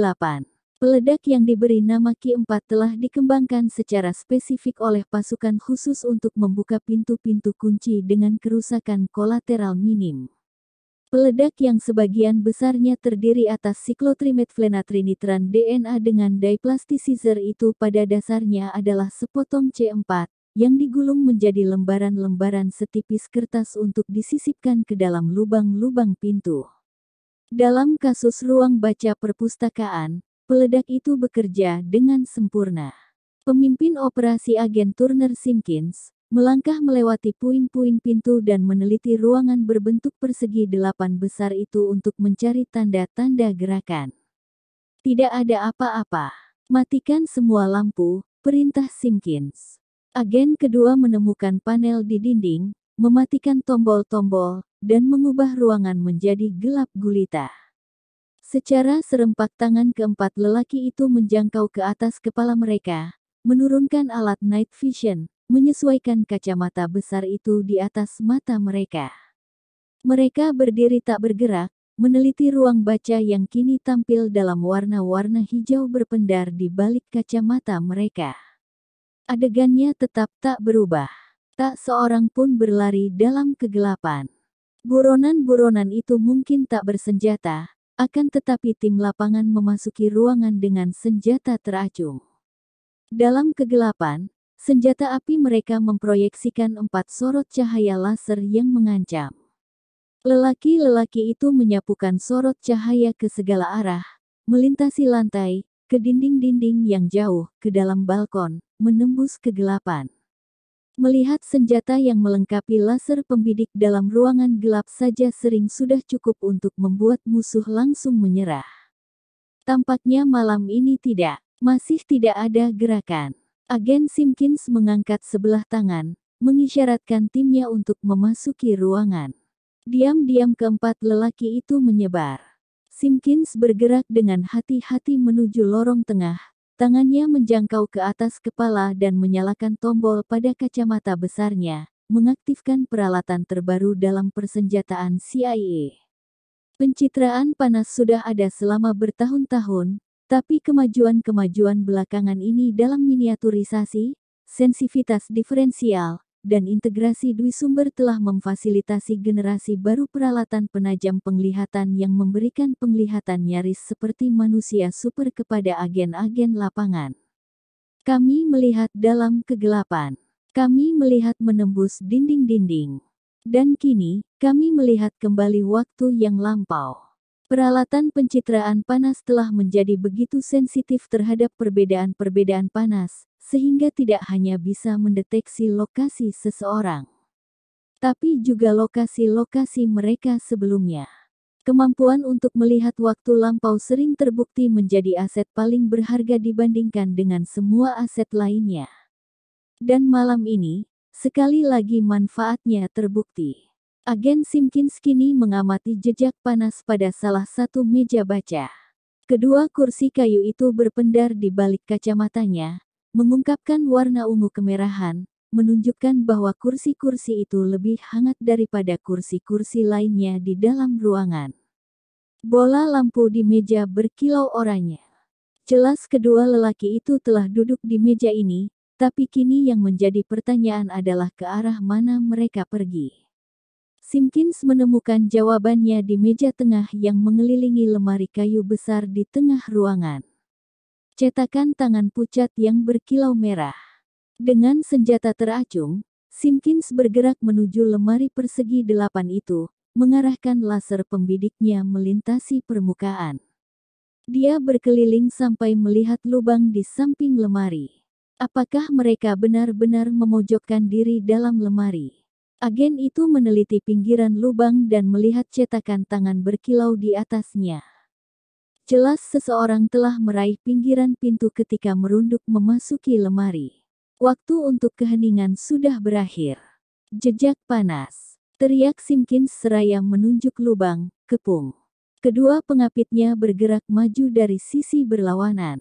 Peledak yang diberi nama Ki-4 telah dikembangkan secara spesifik oleh pasukan khusus untuk membuka pintu-pintu kunci dengan kerusakan kolateral minim. Peledak yang sebagian besarnya terdiri atas siklotrimetfenatrinitran DNA dengan diplasticizer itu pada dasarnya adalah sepotong C4, yang digulung menjadi lembaran-lembaran setipis kertas untuk disisipkan ke dalam lubang-lubang pintu. Dalam kasus ruang baca perpustakaan, peledak itu bekerja dengan sempurna. Pemimpin operasi agen Turner Simpkins melangkah melewati puing-puing pintu dan meneliti ruangan berbentuk persegi 8 besar itu untuk mencari tanda-tanda gerakan. Tidak ada apa-apa. Matikan semua lampu, perintah Simpkins. Agen kedua menemukan panel di dinding, mematikan tombol-tombol, dan mengubah ruangan menjadi gelap gulita. Secara serempak tangan keempat lelaki itu menjangkau ke atas kepala mereka, menurunkan alat night vision, menyesuaikan kacamata besar itu di atas mata mereka. Mereka berdiri tak bergerak, meneliti ruang baca yang kini tampil dalam warna-warna hijau berpendar di balik kacamata mereka. Adegannya tetap tak berubah. Tak seorang pun berlari dalam kegelapan. Buronan-buronan itu mungkin tak bersenjata, akan tetapi tim lapangan memasuki ruangan dengan senjata teracung. Dalam kegelapan, senjata api mereka memproyeksikan 4 sorot cahaya laser yang mengancam. Lelaki-lelaki itu menyapukan sorot cahaya ke segala arah, melintasi lantai, ke dinding-dinding yang jauh, ke dalam balkon, menembus kegelapan. Melihat senjata yang melengkapi laser pembidik dalam ruangan gelap saja sering sudah cukup untuk membuat musuh langsung menyerah. Tampaknya malam ini masih tidak ada gerakan. Agen Simpkins mengangkat sebelah tangan, mengisyaratkan timnya untuk memasuki ruangan. Diam-diam keempat lelaki itu menyebar. Simpkins bergerak dengan hati-hati menuju lorong tengah, tangannya menjangkau ke atas kepala dan menyalakan tombol pada kacamata besarnya, mengaktifkan peralatan terbaru dalam persenjataan CIA. Pencitraan panas sudah ada selama bertahun-tahun, tapi kemajuan-kemajuan belakangan ini dalam miniaturisasi, sensitivitas diferensial, dan integrasi duisumber telah memfasilitasi generasi baru peralatan penajam penglihatan yang memberikan penglihatan nyaris seperti manusia super kepada agen-agen lapangan. Kami melihat dalam kegelapan. Kami melihat menembus dinding-dinding. Dan kini, kami melihat kembali waktu yang lampau. Peralatan pencitraan panas telah menjadi begitu sensitif terhadap perbedaan-perbedaan panas, sehingga tidak hanya bisa mendeteksi lokasi seseorang, tapi juga lokasi-lokasi mereka sebelumnya. Kemampuan untuk melihat waktu lampau sering terbukti menjadi aset paling berharga dibandingkan dengan semua aset lainnya. Dan malam ini, sekali lagi manfaatnya terbukti. Agen Simpkins kini mengamati jejak panas pada salah satu meja baca. Kedua kursi kayu itu berpendar di balik kacamatanya, mengungkapkan warna ungu kemerahan, menunjukkan bahwa kursi-kursi itu lebih hangat daripada kursi-kursi lainnya di dalam ruangan. Bola lampu di meja berkilau oranye. Jelas kedua lelaki itu telah duduk di meja ini, tapi kini yang menjadi pertanyaan adalah ke arah mana mereka pergi. Simpkins menemukan jawabannya di meja tengah yang mengelilingi lemari kayu besar di tengah ruangan. Cetakan tangan pucat yang berkilau merah. Dengan senjata teracung, Simpkins bergerak menuju lemari persegi 8 itu, mengarahkan laser pembidiknya melintasi permukaan. Dia berkeliling sampai melihat lubang di samping lemari. Apakah mereka benar-benar memojokkan diri dalam lemari? Agen itu meneliti pinggiran lubang dan melihat cetakan tangan berkilau di atasnya. Jelas seseorang telah meraih pinggiran pintu ketika merunduk memasuki lemari. Waktu untuk keheningan sudah berakhir. Jejak panas, teriak Simpkins seraya menunjuk lubang, kepung. Kedua pengapitnya bergerak maju dari sisi berlawanan.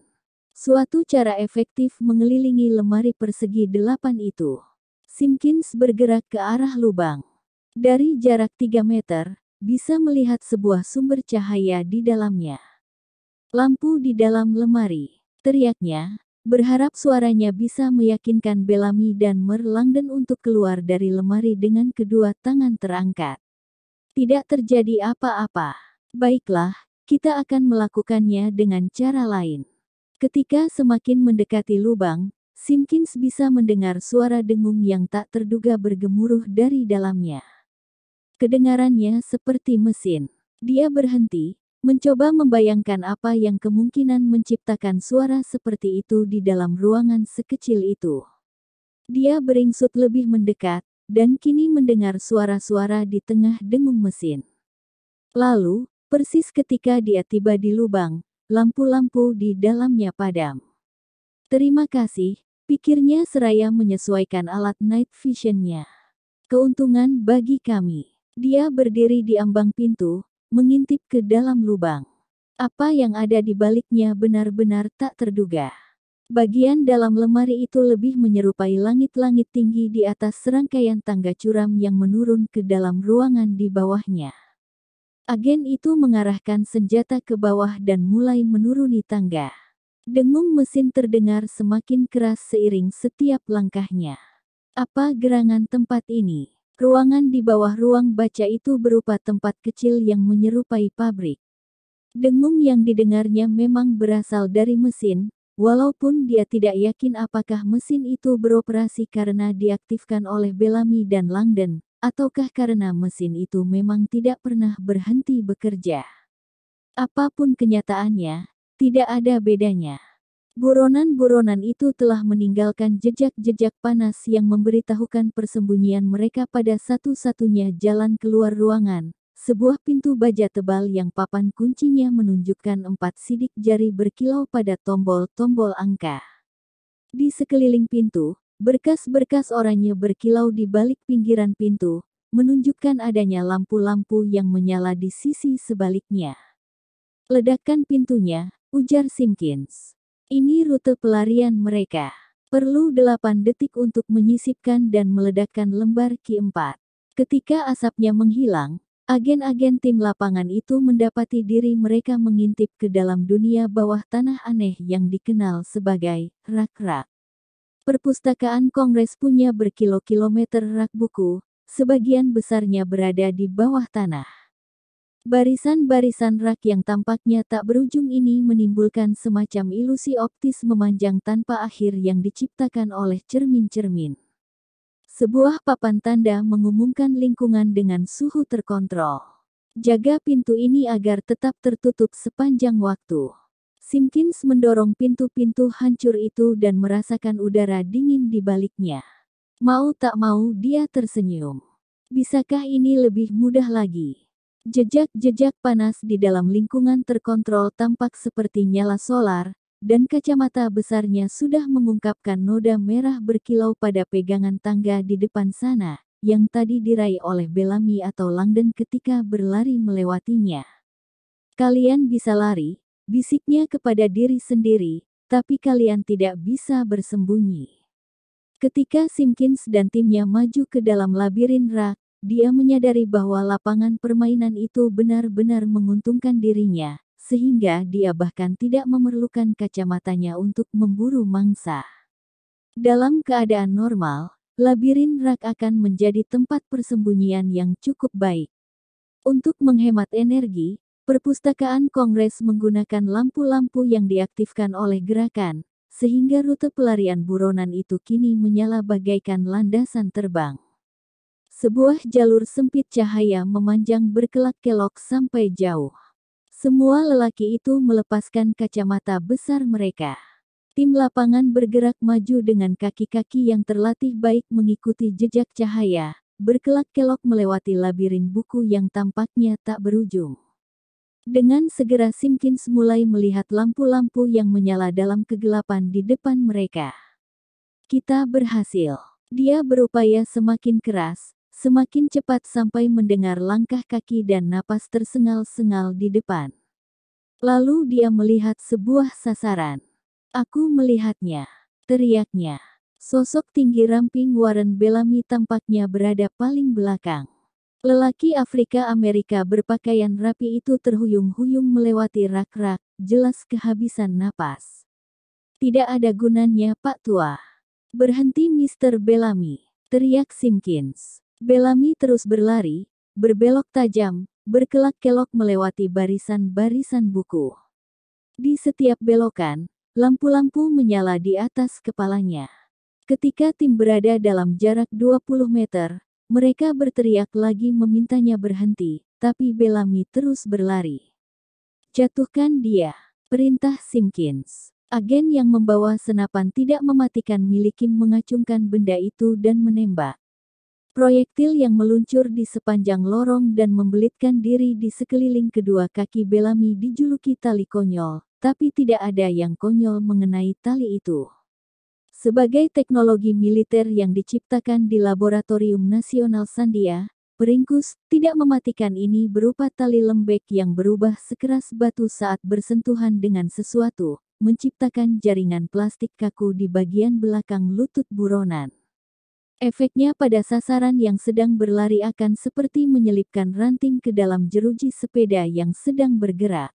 Suatu cara efektif mengelilingi lemari persegi 8 itu. Simpkins bergerak ke arah lubang. Dari jarak 3 meter, bisa melihat sebuah sumber cahaya di dalamnya. Lampu di dalam lemari, teriaknya, berharap suaranya bisa meyakinkan Bellamy dan Mer Langdon untuk keluar dari lemari dengan kedua tangan terangkat. Tidak terjadi apa-apa. Baiklah, kita akan melakukannya dengan cara lain. Ketika semakin mendekati lubang, Simpkins bisa mendengar suara dengung yang tak terduga bergemuruh dari dalamnya. Kedengarannya seperti mesin. Dia berhenti, mencoba membayangkan apa yang kemungkinan menciptakan suara seperti itu di dalam ruangan sekecil itu. Dia beringsut lebih mendekat, dan kini mendengar suara-suara di tengah dengung mesin. Lalu, persis ketika dia tiba di lubang, lampu-lampu di dalamnya padam. Terima kasih, pikirnya seraya menyesuaikan alat night vision-nya. Keuntungan bagi kami. Dia berdiri di ambang pintu, mengintip ke dalam lubang. Apa yang ada di baliknya benar-benar tak terduga. Bagian dalam lemari itu lebih menyerupai langit-langit tinggi di atas serangkaian tangga curam yang menurun ke dalam ruangan di bawahnya. Agen itu mengarahkan senjata ke bawah dan mulai menuruni tangga. Dengung mesin terdengar semakin keras seiring setiap langkahnya. Apa gerangan tempat ini? Ruangan di bawah ruang baca itu berupa tempat kecil yang menyerupai pabrik. Dengung yang didengarnya memang berasal dari mesin, walaupun dia tidak yakin apakah mesin itu beroperasi karena diaktifkan oleh Bellamy dan Langdon, ataukah karena mesin itu memang tidak pernah berhenti bekerja. Apapun kenyataannya, tidak ada bedanya. Buronan-buronan itu telah meninggalkan jejak-jejak panas yang memberitahukan persembunyian mereka pada satu-satunya jalan keluar ruangan, sebuah pintu baja tebal yang papan kuncinya menunjukkan 4 sidik jari berkilau pada tombol-tombol angka. Di sekeliling pintu, berkas-berkas oranye berkilau di balik pinggiran pintu, menunjukkan adanya lampu-lampu yang menyala di sisi sebaliknya. Ledakan pintunya, ujar Simpkins. Ini rute pelarian mereka. Perlu 8 detik untuk menyisipkan dan meledakkan lembar Q4. Ketika asapnya menghilang, agen-agen tim lapangan itu mendapati diri mereka mengintip ke dalam dunia bawah tanah aneh yang dikenal sebagai rak-rak. Perpustakaan Kongres punya berkilo-kilometer rak buku, sebagian besarnya berada di bawah tanah. Barisan-barisan rak yang tampaknya tak berujung ini menimbulkan semacam ilusi optis memanjang tanpa akhir yang diciptakan oleh cermin-cermin. Sebuah papan tanda mengumumkan lingkungan dengan suhu terkontrol. Jaga pintu ini agar tetap tertutup sepanjang waktu. Simpkins mendorong pintu-pintu hancur itu dan merasakan udara dingin di baliknya. Mau tak mau dia tersenyum. Bisakah ini lebih mudah lagi? Jejak-jejak panas di dalam lingkungan terkontrol tampak seperti nyala solar, dan kacamata besarnya sudah mengungkapkan noda merah berkilau pada pegangan tangga di depan sana, yang tadi diraih oleh Bellamy atau Langdon ketika berlari melewatinya. Kalian bisa lari, bisiknya kepada diri sendiri, tapi kalian tidak bisa bersembunyi. Ketika Simpkins dan timnya maju ke dalam labirin rak, dia menyadari bahwa lapangan permainan itu benar-benar menguntungkan dirinya, sehingga dia bahkan tidak memerlukan kacamatanya untuk memburu mangsa. Dalam keadaan normal, labirin rak akan menjadi tempat persembunyian yang cukup baik. Untuk menghemat energi, perpustakaan Kongres menggunakan lampu-lampu yang diaktifkan oleh gerakan, sehingga rute pelarian buronan itu kini menyala bagaikan landasan terbang. Sebuah jalur sempit cahaya memanjang berkelak-kelok sampai jauh. Semua lelaki itu melepaskan kacamata besar mereka. Tim lapangan bergerak maju dengan kaki-kaki yang terlatih baik mengikuti jejak cahaya, berkelak-kelok melewati labirin buku yang tampaknya tak berujung. Dengan segera Simpkins mulai melihat lampu-lampu yang menyala dalam kegelapan di depan mereka. Kita berhasil. Dia berupaya semakin keras, semakin cepat sampai mendengar langkah kaki dan napas tersengal-sengal di depan. Lalu dia melihat sebuah sasaran. Aku melihatnya, teriaknya. Sosok tinggi ramping Warren Bellamy tampaknya berada paling belakang. Lelaki Afrika Amerika berpakaian rapi itu terhuyung-huyung melewati rak-rak, jelas kehabisan napas. Tidak ada gunanya Pak Tua. Berhenti Mr. Bellamy, teriak Simpkins. Bellamy terus berlari, berbelok tajam, berkelak-kelok melewati barisan-barisan buku. Di setiap belokan, Lampu-lampu menyala di atas kepalanya. Ketika tim berada dalam jarak 20 meter, mereka berteriak lagi memintanya berhenti, tapi Bellamy terus berlari. Jatuhkan dia, perintah Simpkins. Agen yang membawa senapan tidak mematikan milik Kim mengacungkan benda itu dan menembak. Proyektil yang meluncur di sepanjang lorong dan membelitkan diri di sekeliling kedua kaki Bellamy dijuluki tali konyol, tapi tidak ada yang konyol mengenai tali itu. Sebagai teknologi militer yang diciptakan di Laboratorium Nasional Sandia, peringkus tidak mematikan ini berupa tali lembek yang berubah sekeras batu saat bersentuhan dengan sesuatu, menciptakan jaringan plastik kaku di bagian belakang lutut buronan. Efeknya pada sasaran yang sedang berlari akan seperti menyelipkan ranting ke dalam jeruji sepeda yang sedang bergerak.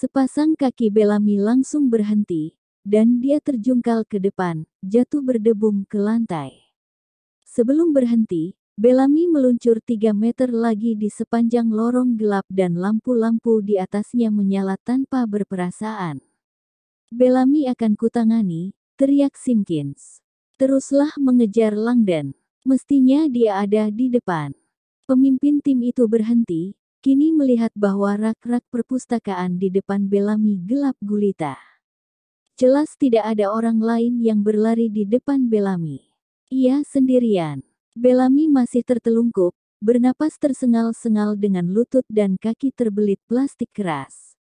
Sepasang kaki Bellamy langsung berhenti, dan dia terjungkal ke depan, jatuh berdebum ke lantai. Sebelum berhenti, Bellamy meluncur 3 meter lagi di sepanjang lorong gelap dan lampu-lampu di atasnya menyala tanpa berperasaan. Bellamy akan kutangani, teriak Simpkins. Teruslah mengejar Langdon. Mestinya dia ada di depan. Pemimpin tim itu berhenti, kini melihat bahwa rak-rak perpustakaan di depan Bellamy gelap gulita. Jelas tidak ada orang lain yang berlari di depan Bellamy. Ia sendirian. Bellamy masih tertelungkup, bernapas tersengal-sengal dengan lutut dan kaki terbelit plastik keras.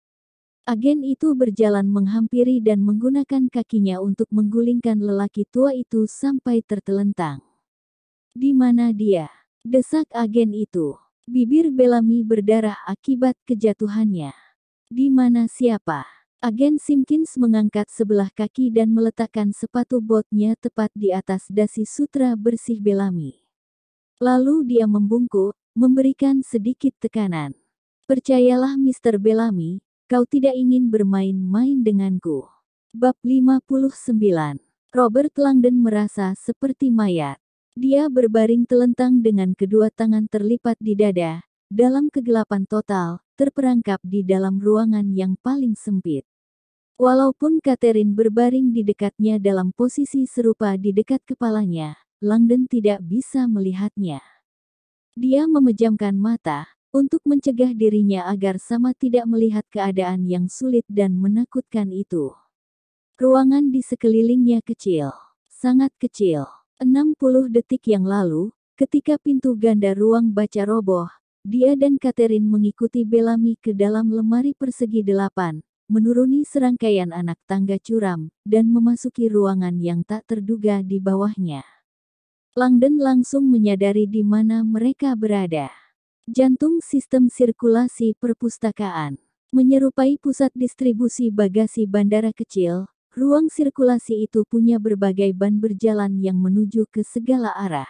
Agen itu berjalan menghampiri dan menggunakan kakinya untuk menggulingkan lelaki tua itu sampai tertelentang. Di mana dia? Desak agen itu. Bibir Bellamy berdarah akibat kejatuhannya. Di mana siapa? Agen Simpkins mengangkat sebelah kaki dan meletakkan sepatu botnya tepat di atas dasi sutra bersih Bellamy. Lalu dia membungkuk, memberikan sedikit tekanan. Percayalah Mr. Bellamy, kau tidak ingin bermain-main denganku. Bab 59. Robert Langdon merasa seperti mayat. Dia berbaring telentang dengan kedua tangan terlipat di dada, dalam kegelapan total, terperangkap di dalam ruangan yang paling sempit. Walaupun Catherine berbaring di dekatnya dalam posisi serupa di dekat kepalanya, Langdon tidak bisa melihatnya. Dia memejamkan mata, untuk mencegah dirinya agar sama tidak melihat keadaan yang sulit dan menakutkan itu. Ruangan di sekelilingnya kecil. Sangat kecil. 60 detik yang lalu, ketika pintu ganda ruang baca roboh, dia dan Catherine mengikuti Bellamy ke dalam lemari persegi 8, menuruni serangkaian anak tangga curam, dan memasuki ruangan yang tak terduga di bawahnya. Langdon langsung menyadari di mana mereka berada. Jantung sistem sirkulasi perpustakaan. Menyerupai pusat distribusi bagasi bandara kecil, ruang sirkulasi itu punya berbagai ban berjalan yang menuju ke segala arah.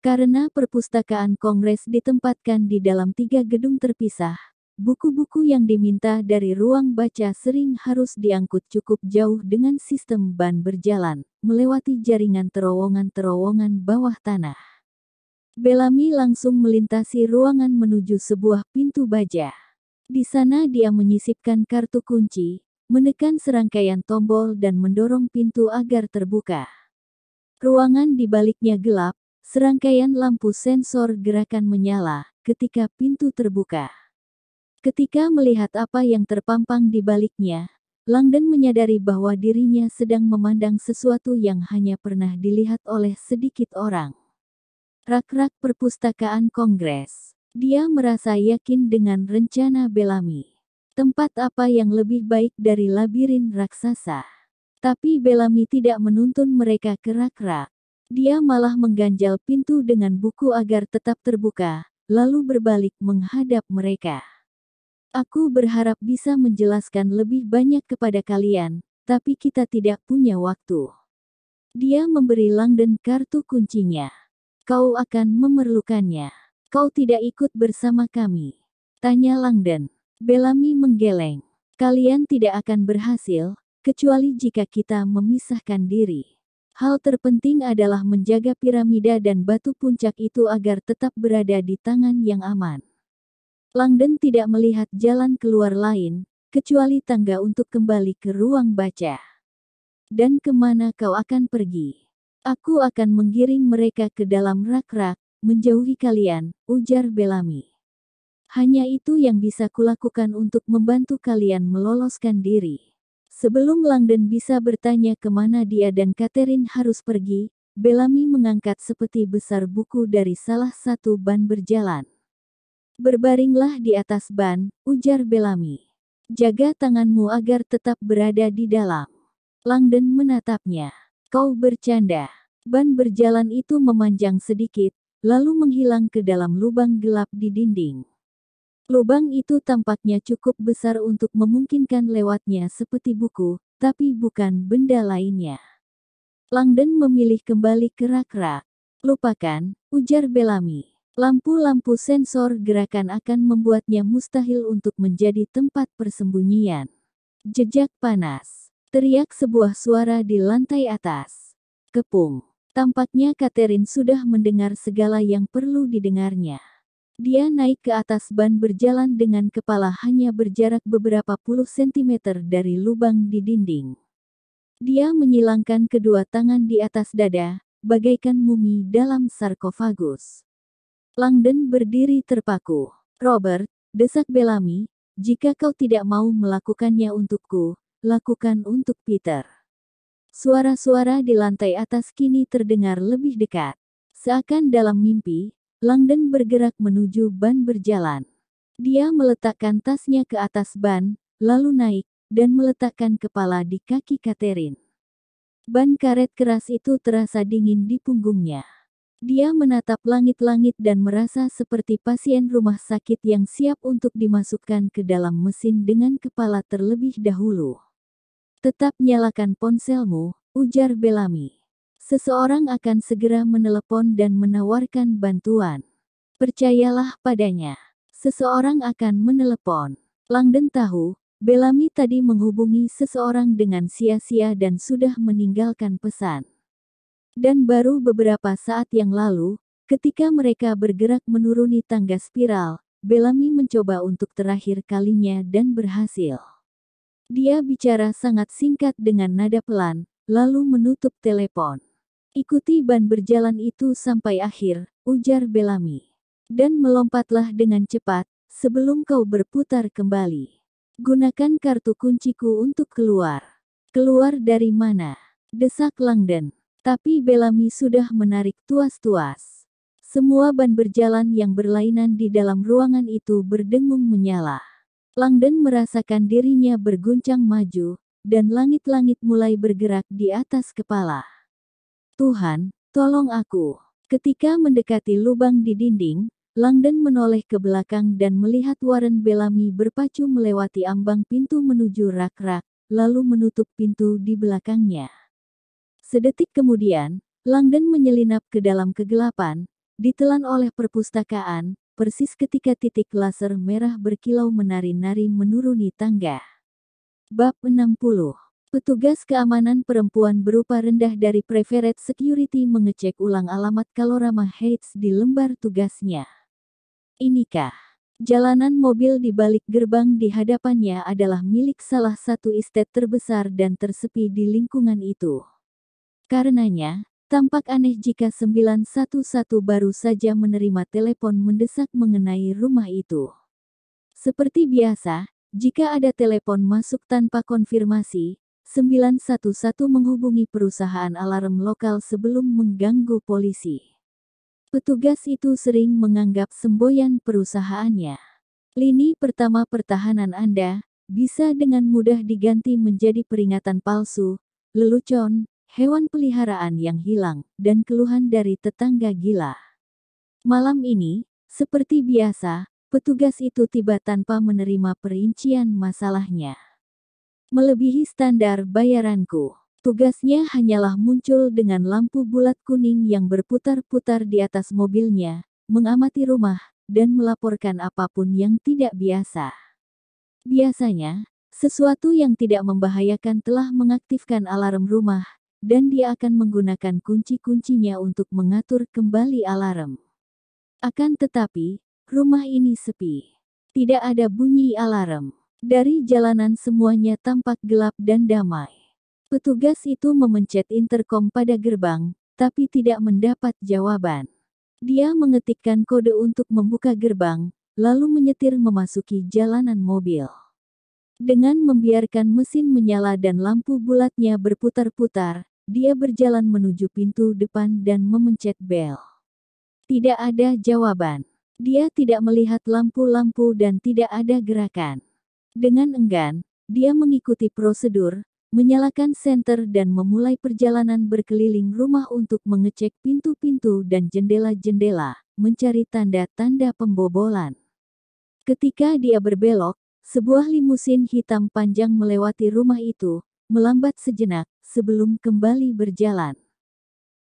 Karena perpustakaan Kongres ditempatkan di dalam 3 gedung terpisah, buku-buku yang diminta dari ruang baca sering harus diangkut cukup jauh dengan sistem ban berjalan, melewati jaringan terowongan-terowongan bawah tanah. Bellamy langsung melintasi ruangan menuju sebuah pintu baja. Di sana dia menyisipkan kartu kunci, menekan serangkaian tombol dan mendorong pintu agar terbuka. Ruangan di baliknya gelap, serangkaian lampu sensor gerakan menyala ketika pintu terbuka. Ketika melihat apa yang terpampang di baliknya, Langdon menyadari bahwa dirinya sedang memandang sesuatu yang hanya pernah dilihat oleh sedikit orang. Rak-rak perpustakaan Kongres. Dia merasa yakin dengan rencana Bellamy. Tempat apa yang lebih baik dari labirin raksasa? Tapi Bellamy tidak menuntun mereka ke rak-rak. Dia malah mengganjal pintu dengan buku agar tetap terbuka, lalu berbalik menghadap mereka. Aku berharap bisa menjelaskan lebih banyak kepada kalian, tapi kita tidak punya waktu. Dia memberi Langdon kartu kuncinya. Kau akan memerlukannya. Kau tidak ikut bersama kami? Tanya Langdon. Bellamy menggeleng. Kalian tidak akan berhasil, kecuali jika kita memisahkan diri. Hal terpenting adalah menjaga piramida dan batu puncak itu agar tetap berada di tangan yang aman. Langdon tidak melihat jalan keluar lain, kecuali tangga untuk kembali ke ruang baca. Dan kemana kau akan pergi? Aku akan menggiring mereka ke dalam rak-rak, menjauhi kalian, ujar Bellamy. Hanya itu yang bisa kulakukan untuk membantu kalian meloloskan diri. Sebelum Langdon bisa bertanya kemana dia dan Catherine harus pergi, Bellamy mengangkat sepeti besar buku dari salah satu ban berjalan. Berbaringlah di atas ban, ujar Bellamy. Jaga tanganmu agar tetap berada di dalam. Langdon menatapnya. Kau bercanda. Ban berjalan itu memanjang sedikit, lalu menghilang ke dalam lubang gelap di dinding. Lubang itu tampaknya cukup besar untuk memungkinkan lewatnya sepeti buku, tapi bukan benda lainnya. Langdon memilih kembali ke rak-rak. Lupakan, ujar Bellamy. Lampu-lampu sensor gerakan akan membuatnya mustahil untuk menjadi tempat persembunyian. Jejak panas. Teriak sebuah suara di lantai atas. Kepung. Tampaknya Catherine sudah mendengar segala yang perlu didengarnya. Dia naik ke atas ban berjalan dengan kepala hanya berjarak beberapa puluh sentimeter dari lubang di dinding. Dia menyilangkan kedua tangan di atas dada, bagaikan mumi dalam sarkofagus. Langdon berdiri terpaku. Robert, desak Bellamy, jika kau tidak mau melakukannya untukku, lakukan untuk Peter. Suara-suara di lantai atas kini terdengar lebih dekat. Seakan dalam mimpi, Langdon bergerak menuju ban berjalan. Dia meletakkan tasnya ke atas ban, lalu naik, dan meletakkan kepala di kaki Catherine. Ban karet keras itu terasa dingin di punggungnya. Dia menatap langit-langit dan merasa seperti pasien rumah sakit yang siap untuk dimasukkan ke dalam mesin dengan kepala terlebih dahulu. Tetap nyalakan ponselmu, ujar Bellamy. Seseorang akan segera menelepon dan menawarkan bantuan. Percayalah padanya. Seseorang akan menelepon. Langdon tahu, Bellamy tadi menghubungi seseorang dengan sia-sia dan sudah meninggalkan pesan. Dan baru beberapa saat yang lalu, ketika mereka bergerak menuruni tangga spiral, Bellamy mencoba untuk terakhir kalinya dan berhasil. Dia bicara sangat singkat dengan nada pelan, lalu menutup telepon. Ikuti ban berjalan itu sampai akhir, ujar Bellamy. Dan melompatlah dengan cepat, sebelum kau berputar kembali. Gunakan kartu kunciku untuk keluar. Keluar dari mana? Desak Langdon. Tapi Bellamy sudah menarik tuas-tuas. Semua ban berjalan yang berlainan di dalam ruangan itu berdengung menyala. Langdon merasakan dirinya berguncang maju, dan langit-langit mulai bergerak di atas kepala. Tuhan, tolong aku. Ketika mendekati lubang di dinding, Langdon menoleh ke belakang dan melihat Warren Bellamy berpacu melewati ambang pintu menuju rak-rak, lalu menutup pintu di belakangnya. Sedetik kemudian, Langdon menyelinap ke dalam kegelapan, ditelan oleh perpustakaan, persis ketika titik laser merah berkilau menari-nari menuruni tangga. Bab 60. Petugas keamanan perempuan berupa rendah dari Private Security mengecek ulang alamat Kalorama Heights di lembar tugasnya. Inikah? Jalanan mobil di balik gerbang di hadapannya adalah milik salah satu estate terbesar dan tersepi di lingkungan itu. Karenanya, tampak aneh jika 911 baru saja menerima telepon mendesak mengenai rumah itu. Seperti biasa, jika ada telepon masuk tanpa konfirmasi, 911 menghubungi perusahaan alarm lokal sebelum mengganggu polisi. Petugas itu sering menganggap semboyan perusahaannya. Lini pertama pertahanan Anda bisa dengan mudah diganti menjadi peringatan palsu, lelucon, hewan peliharaan yang hilang, dan keluhan dari tetangga gila. Malam ini, seperti biasa, petugas itu tiba tanpa menerima perincian masalahnya. Melebihi standar bayaranku. Tugasnya hanyalah muncul dengan lampu bulat kuning yang berputar-putar di atas mobilnya, mengamati rumah, dan melaporkan apapun yang tidak biasa. Biasanya, sesuatu yang tidak membahayakan telah mengaktifkan alarm rumah, dan dia akan menggunakan kunci-kuncinya untuk mengatur kembali alarm. Akan tetapi, rumah ini sepi. Tidak ada bunyi alarm. Dari jalanan semuanya tampak gelap dan damai. Petugas itu memencet interkom pada gerbang, tapi tidak mendapat jawaban. Dia mengetikkan kode untuk membuka gerbang, lalu menyetir memasuki jalanan mobil. Dengan membiarkan mesin menyala dan lampu bulatnya berputar-putar, dia berjalan menuju pintu depan dan memencet bel. Tidak ada jawaban. Dia tidak melihat lampu-lampu dan tidak ada gerakan. Dengan enggan, dia mengikuti prosedur, menyalakan senter dan memulai perjalanan berkeliling rumah untuk mengecek pintu-pintu dan jendela-jendela, mencari tanda-tanda pembobolan. Ketika dia berbelok, sebuah limusin hitam panjang melewati rumah itu, melambat sejenak, sebelum kembali berjalan.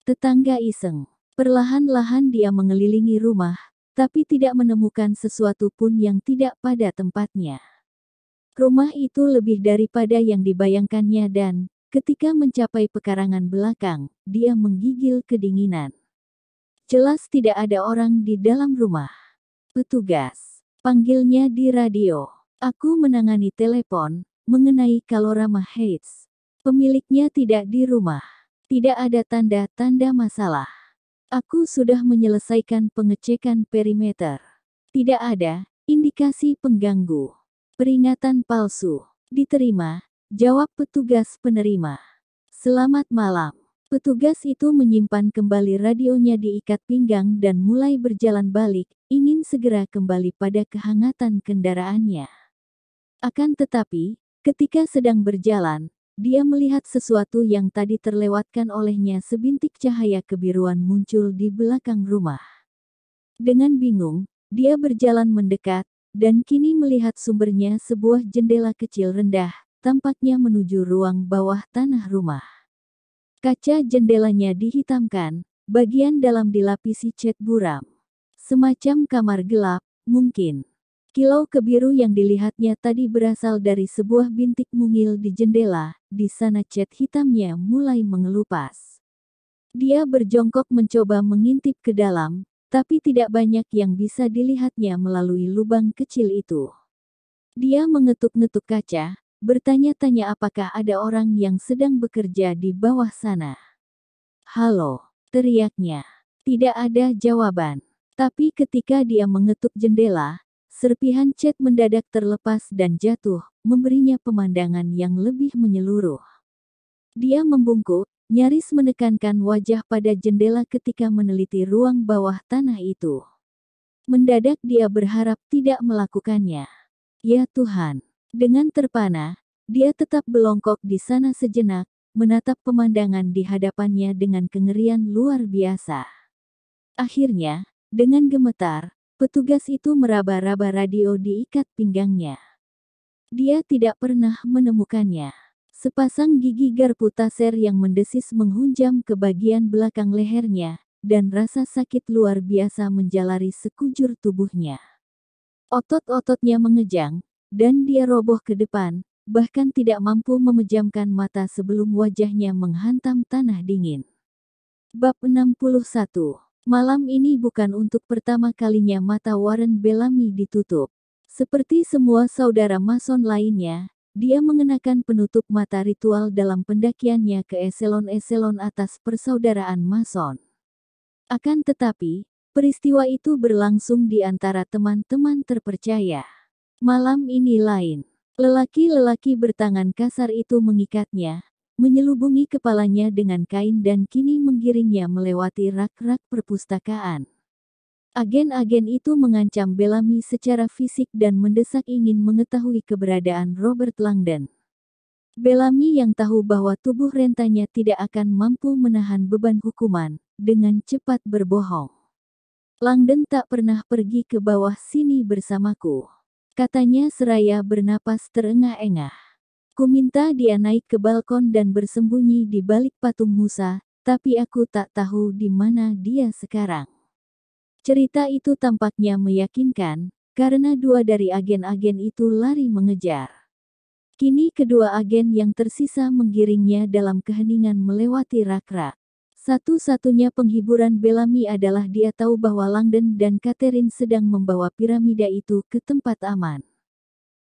Tetangga iseng. Perlahan-lahan dia mengelilingi rumah, tapi tidak menemukan sesuatu pun yang tidak pada tempatnya. Rumah itu lebih daripada yang dibayangkannya dan, ketika mencapai pekarangan belakang, dia menggigil kedinginan. Jelas tidak ada orang di dalam rumah. Petugas, panggilnya di radio. Aku menangani telepon, mengenai Kalorama Heights. Pemiliknya tidak di rumah. Tidak ada tanda-tanda masalah. Aku sudah menyelesaikan pengecekan perimeter. Tidak ada indikasi pengganggu. Peringatan palsu. Diterima, jawab petugas penerima. Selamat malam. Petugas itu menyimpan kembali radionya di ikat pinggang dan mulai berjalan balik, ingin segera kembali pada kehangatan kendaraannya. Akan tetapi, ketika sedang berjalan, dia melihat sesuatu yang tadi terlewatkan olehnya. Sebintik cahaya kebiruan muncul di belakang rumah. Dengan bingung, dia berjalan mendekat, dan kini melihat sumbernya sebuah jendela kecil rendah, tampaknya menuju ruang bawah tanah rumah. Kaca jendelanya dihitamkan, bagian dalam dilapisi cat buram. Semacam kamar gelap, mungkin. Kilau kebiru yang dilihatnya tadi berasal dari sebuah bintik mungil di jendela, di sana cat hitamnya mulai mengelupas. Dia berjongkok mencoba mengintip ke dalam, tapi tidak banyak yang bisa dilihatnya melalui lubang kecil itu. Dia mengetuk-ngetuk kaca, bertanya-tanya apakah ada orang yang sedang bekerja di bawah sana. "Halo," teriaknya. Tidak ada jawaban. Tapi ketika dia mengetuk jendela, serpihan cat mendadak terlepas dan jatuh, memberinya pemandangan yang lebih menyeluruh. Dia membungkuk, nyaris menekankan wajah pada jendela ketika meneliti ruang bawah tanah itu. Mendadak dia berharap tidak melakukannya. Ya Tuhan! Dengan terpana, dia tetap belongkok di sana sejenak, menatap pemandangan di hadapannya dengan kengerian luar biasa. Akhirnya, dengan gemetar, petugas itu meraba-raba radio di ikat pinggangnya. Dia tidak pernah menemukannya. Sepasang gigi garpu taser yang mendesis menghunjam ke bagian belakang lehernya, dan rasa sakit luar biasa menjalari sekujur tubuhnya. Otot-ototnya mengejang, dan dia roboh ke depan, bahkan tidak mampu memejamkan mata sebelum wajahnya menghantam tanah dingin. Bab 61. Malam ini bukan untuk pertama kalinya mata Warren Bellamy ditutup. Seperti semua saudara mason lainnya, dia mengenakan penutup mata ritual dalam pendakiannya ke eselon-eselon atas persaudaraan mason. Akan tetapi, peristiwa itu berlangsung di antara teman-teman terpercaya. Malam ini lain. Lelaki-lelaki bertangan kasar itu mengikatnya, menyelubungi kepalanya dengan kain dan kini menggiringnya melewati rak-rak perpustakaan. Agen-agen itu mengancam Bellamy secara fisik dan mendesak ingin mengetahui keberadaan Robert Langdon. Bellamy yang tahu bahwa tubuh rentanya tidak akan mampu menahan beban hukuman, dengan cepat berbohong. "Langdon tak pernah pergi ke bawah sini bersamaku," katanya seraya bernapas terengah-engah. "Kuminta dia naik ke balkon dan bersembunyi di balik patung Musa, tapi aku tak tahu di mana dia sekarang." Cerita itu tampaknya meyakinkan, karena dua dari agen-agen itu lari mengejar. Kini kedua agen yang tersisa menggiringnya dalam keheningan melewati rak-rak. Satu-satunya penghiburan Bellamy adalah dia tahu bahwa Langdon dan Catherine sedang membawa piramida itu ke tempat aman.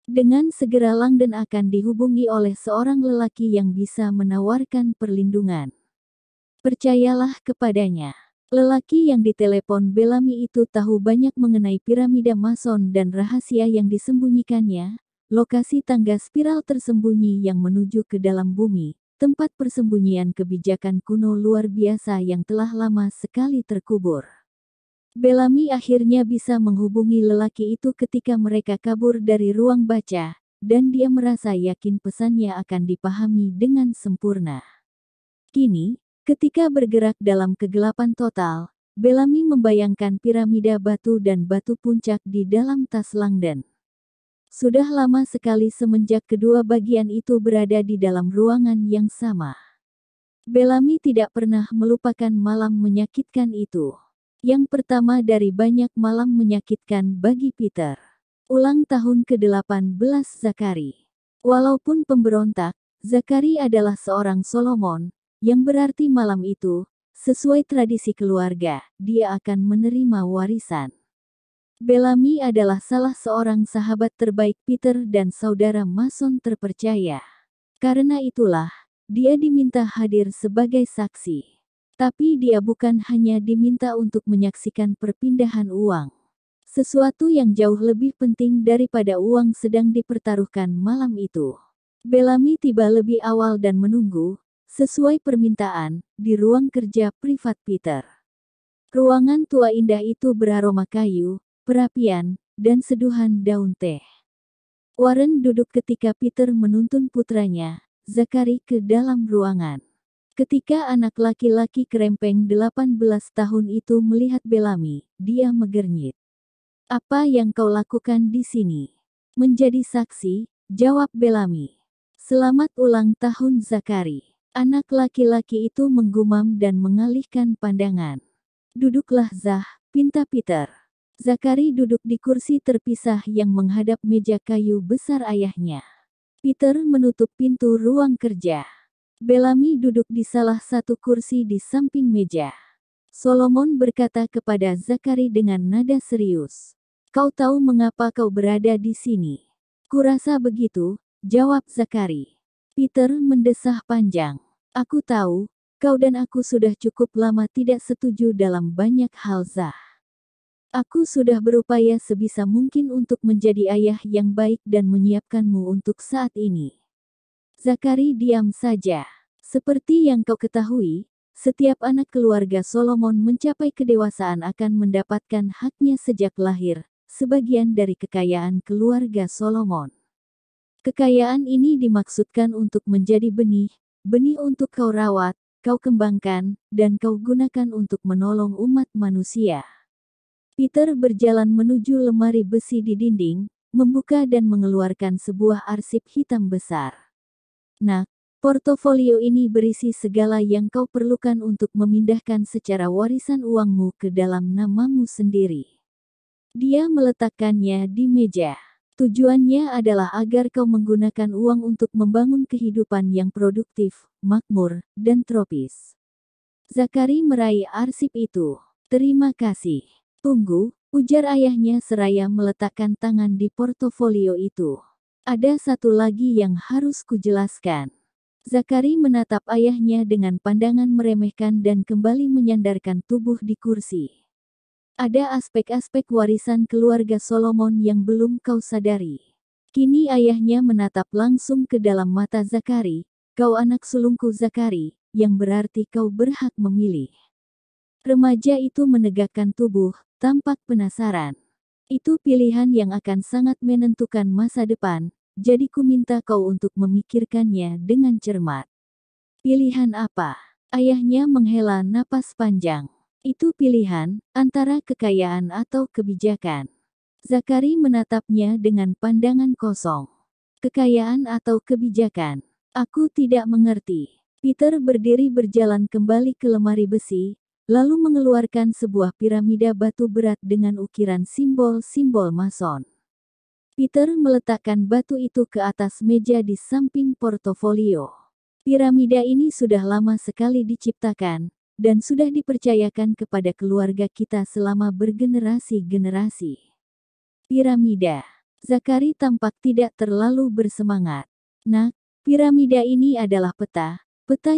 Dengan segera Langdon akan dihubungi oleh seorang lelaki yang bisa menawarkan perlindungan. Percayalah kepadanya. Lelaki yang ditelepon Bellamy itu tahu banyak mengenai piramida Mason dan rahasia yang disembunyikannya, lokasi tangga spiral tersembunyi yang menuju ke dalam bumi, tempat persembunyian kebijakan kuno luar biasa yang telah lama sekali terkubur. Bellamy akhirnya bisa menghubungi lelaki itu ketika mereka kabur dari ruang baca, dan dia merasa yakin pesannya akan dipahami dengan sempurna. Kini, ketika bergerak dalam kegelapan total, Bellamy membayangkan piramida batu dan batu puncak di dalam tas Langdon. Sudah lama sekali semenjak kedua bagian itu berada di dalam ruangan yang sama. Bellamy tidak pernah melupakan malam menyakitkan itu. Yang pertama dari banyak malam menyakitkan bagi Peter. Ulang tahun ke-18 Zachary. Walaupun pemberontak, Zachary adalah seorang Solomon, yang berarti malam itu, sesuai tradisi keluarga, dia akan menerima warisan. Bellamy adalah salah seorang sahabat terbaik Peter dan saudara Mason terpercaya. Karena itulah, dia diminta hadir sebagai saksi. Tapi dia bukan hanya diminta untuk menyaksikan perpindahan uang. Sesuatu yang jauh lebih penting daripada uang sedang dipertaruhkan malam itu. Bellamy tiba lebih awal dan menunggu, sesuai permintaan, di ruang kerja privat Peter. Ruangan tua indah itu beraroma kayu, perapian, dan seduhan daun teh. Warren duduk ketika Peter menuntun putranya, Zachary, ke dalam ruangan. Ketika anak laki-laki kerempeng 18 tahun itu melihat Bellamy, dia megernyit. "Apa yang kau lakukan di sini?" "Menjadi saksi," jawab Bellamy. "Selamat ulang tahun Zachary." Anak laki-laki itu menggumam dan mengalihkan pandangan. "Duduklah Zah," pinta Peter. Zachary duduk di kursi terpisah yang menghadap meja kayu besar ayahnya. Peter menutup pintu ruang kerja. Bellamy duduk di salah satu kursi di samping meja. Solomon berkata kepada Zachary dengan nada serius, "Kau tahu mengapa kau berada di sini?" "Kurasa begitu," jawab Zachary. Peter mendesah panjang. "Aku tahu, kau dan aku sudah cukup lama tidak setuju dalam banyak hal Zah. Aku sudah berupaya sebisa mungkin untuk menjadi ayah yang baik dan menyiapkanmu untuk saat ini." Zachary diam saja. "Seperti yang kau ketahui, setiap anak keluarga Solomon mencapai kedewasaan akan mendapatkan haknya sejak lahir, sebagian dari kekayaan keluarga Solomon. Kekayaan ini dimaksudkan untuk menjadi benih, benih untuk kau rawat, kau kembangkan, dan kau gunakan untuk menolong umat manusia." Peter berjalan menuju lemari besi di dinding, membuka dan mengeluarkan sebuah arsip hitam besar. "Nak, portofolio ini berisi segala yang kau perlukan untuk memindahkan secara warisan uangmu ke dalam namamu sendiri." Dia meletakkannya di meja. "Tujuannya adalah agar kau menggunakan uang untuk membangun kehidupan yang produktif, makmur, dan tropis." Zachary meraih arsip itu. "Terima kasih." "Tunggu," ujar ayahnya seraya meletakkan tangan di portofolio itu. "Ada satu lagi yang harus kujelaskan." Zachary menatap ayahnya dengan pandangan meremehkan dan kembali menyandarkan tubuh di kursi. "Ada aspek-aspek warisan keluarga Solomon yang belum kau sadari." Kini ayahnya menatap langsung ke dalam mata Zachary. "Kau anak sulungku Zachary, yang berarti kau berhak memilih." Remaja itu menegakkan tubuh, tampak penasaran. "Itu pilihan yang akan sangat menentukan masa depan, jadi ku minta kau untuk memikirkannya dengan cermat." "Pilihan apa?" Ayahnya menghela napas panjang. "Itu pilihan, antara kekayaan atau kebijakan." Zachary menatapnya dengan pandangan kosong. "Kekayaan atau kebijakan? Aku tidak mengerti." Peter berdiri berjalan kembali ke lemari besi, lalu mengeluarkan sebuah piramida batu berat dengan ukiran simbol-simbol Mason. Peter meletakkan batu itu ke atas meja di samping portofolio. "Piramida ini sudah lama sekali diciptakan, dan sudah dipercayakan kepada keluarga kita selama bergenerasi-generasi." "Piramida?" Zakari tampak tidak terlalu bersemangat. Nak, piramida ini adalah peta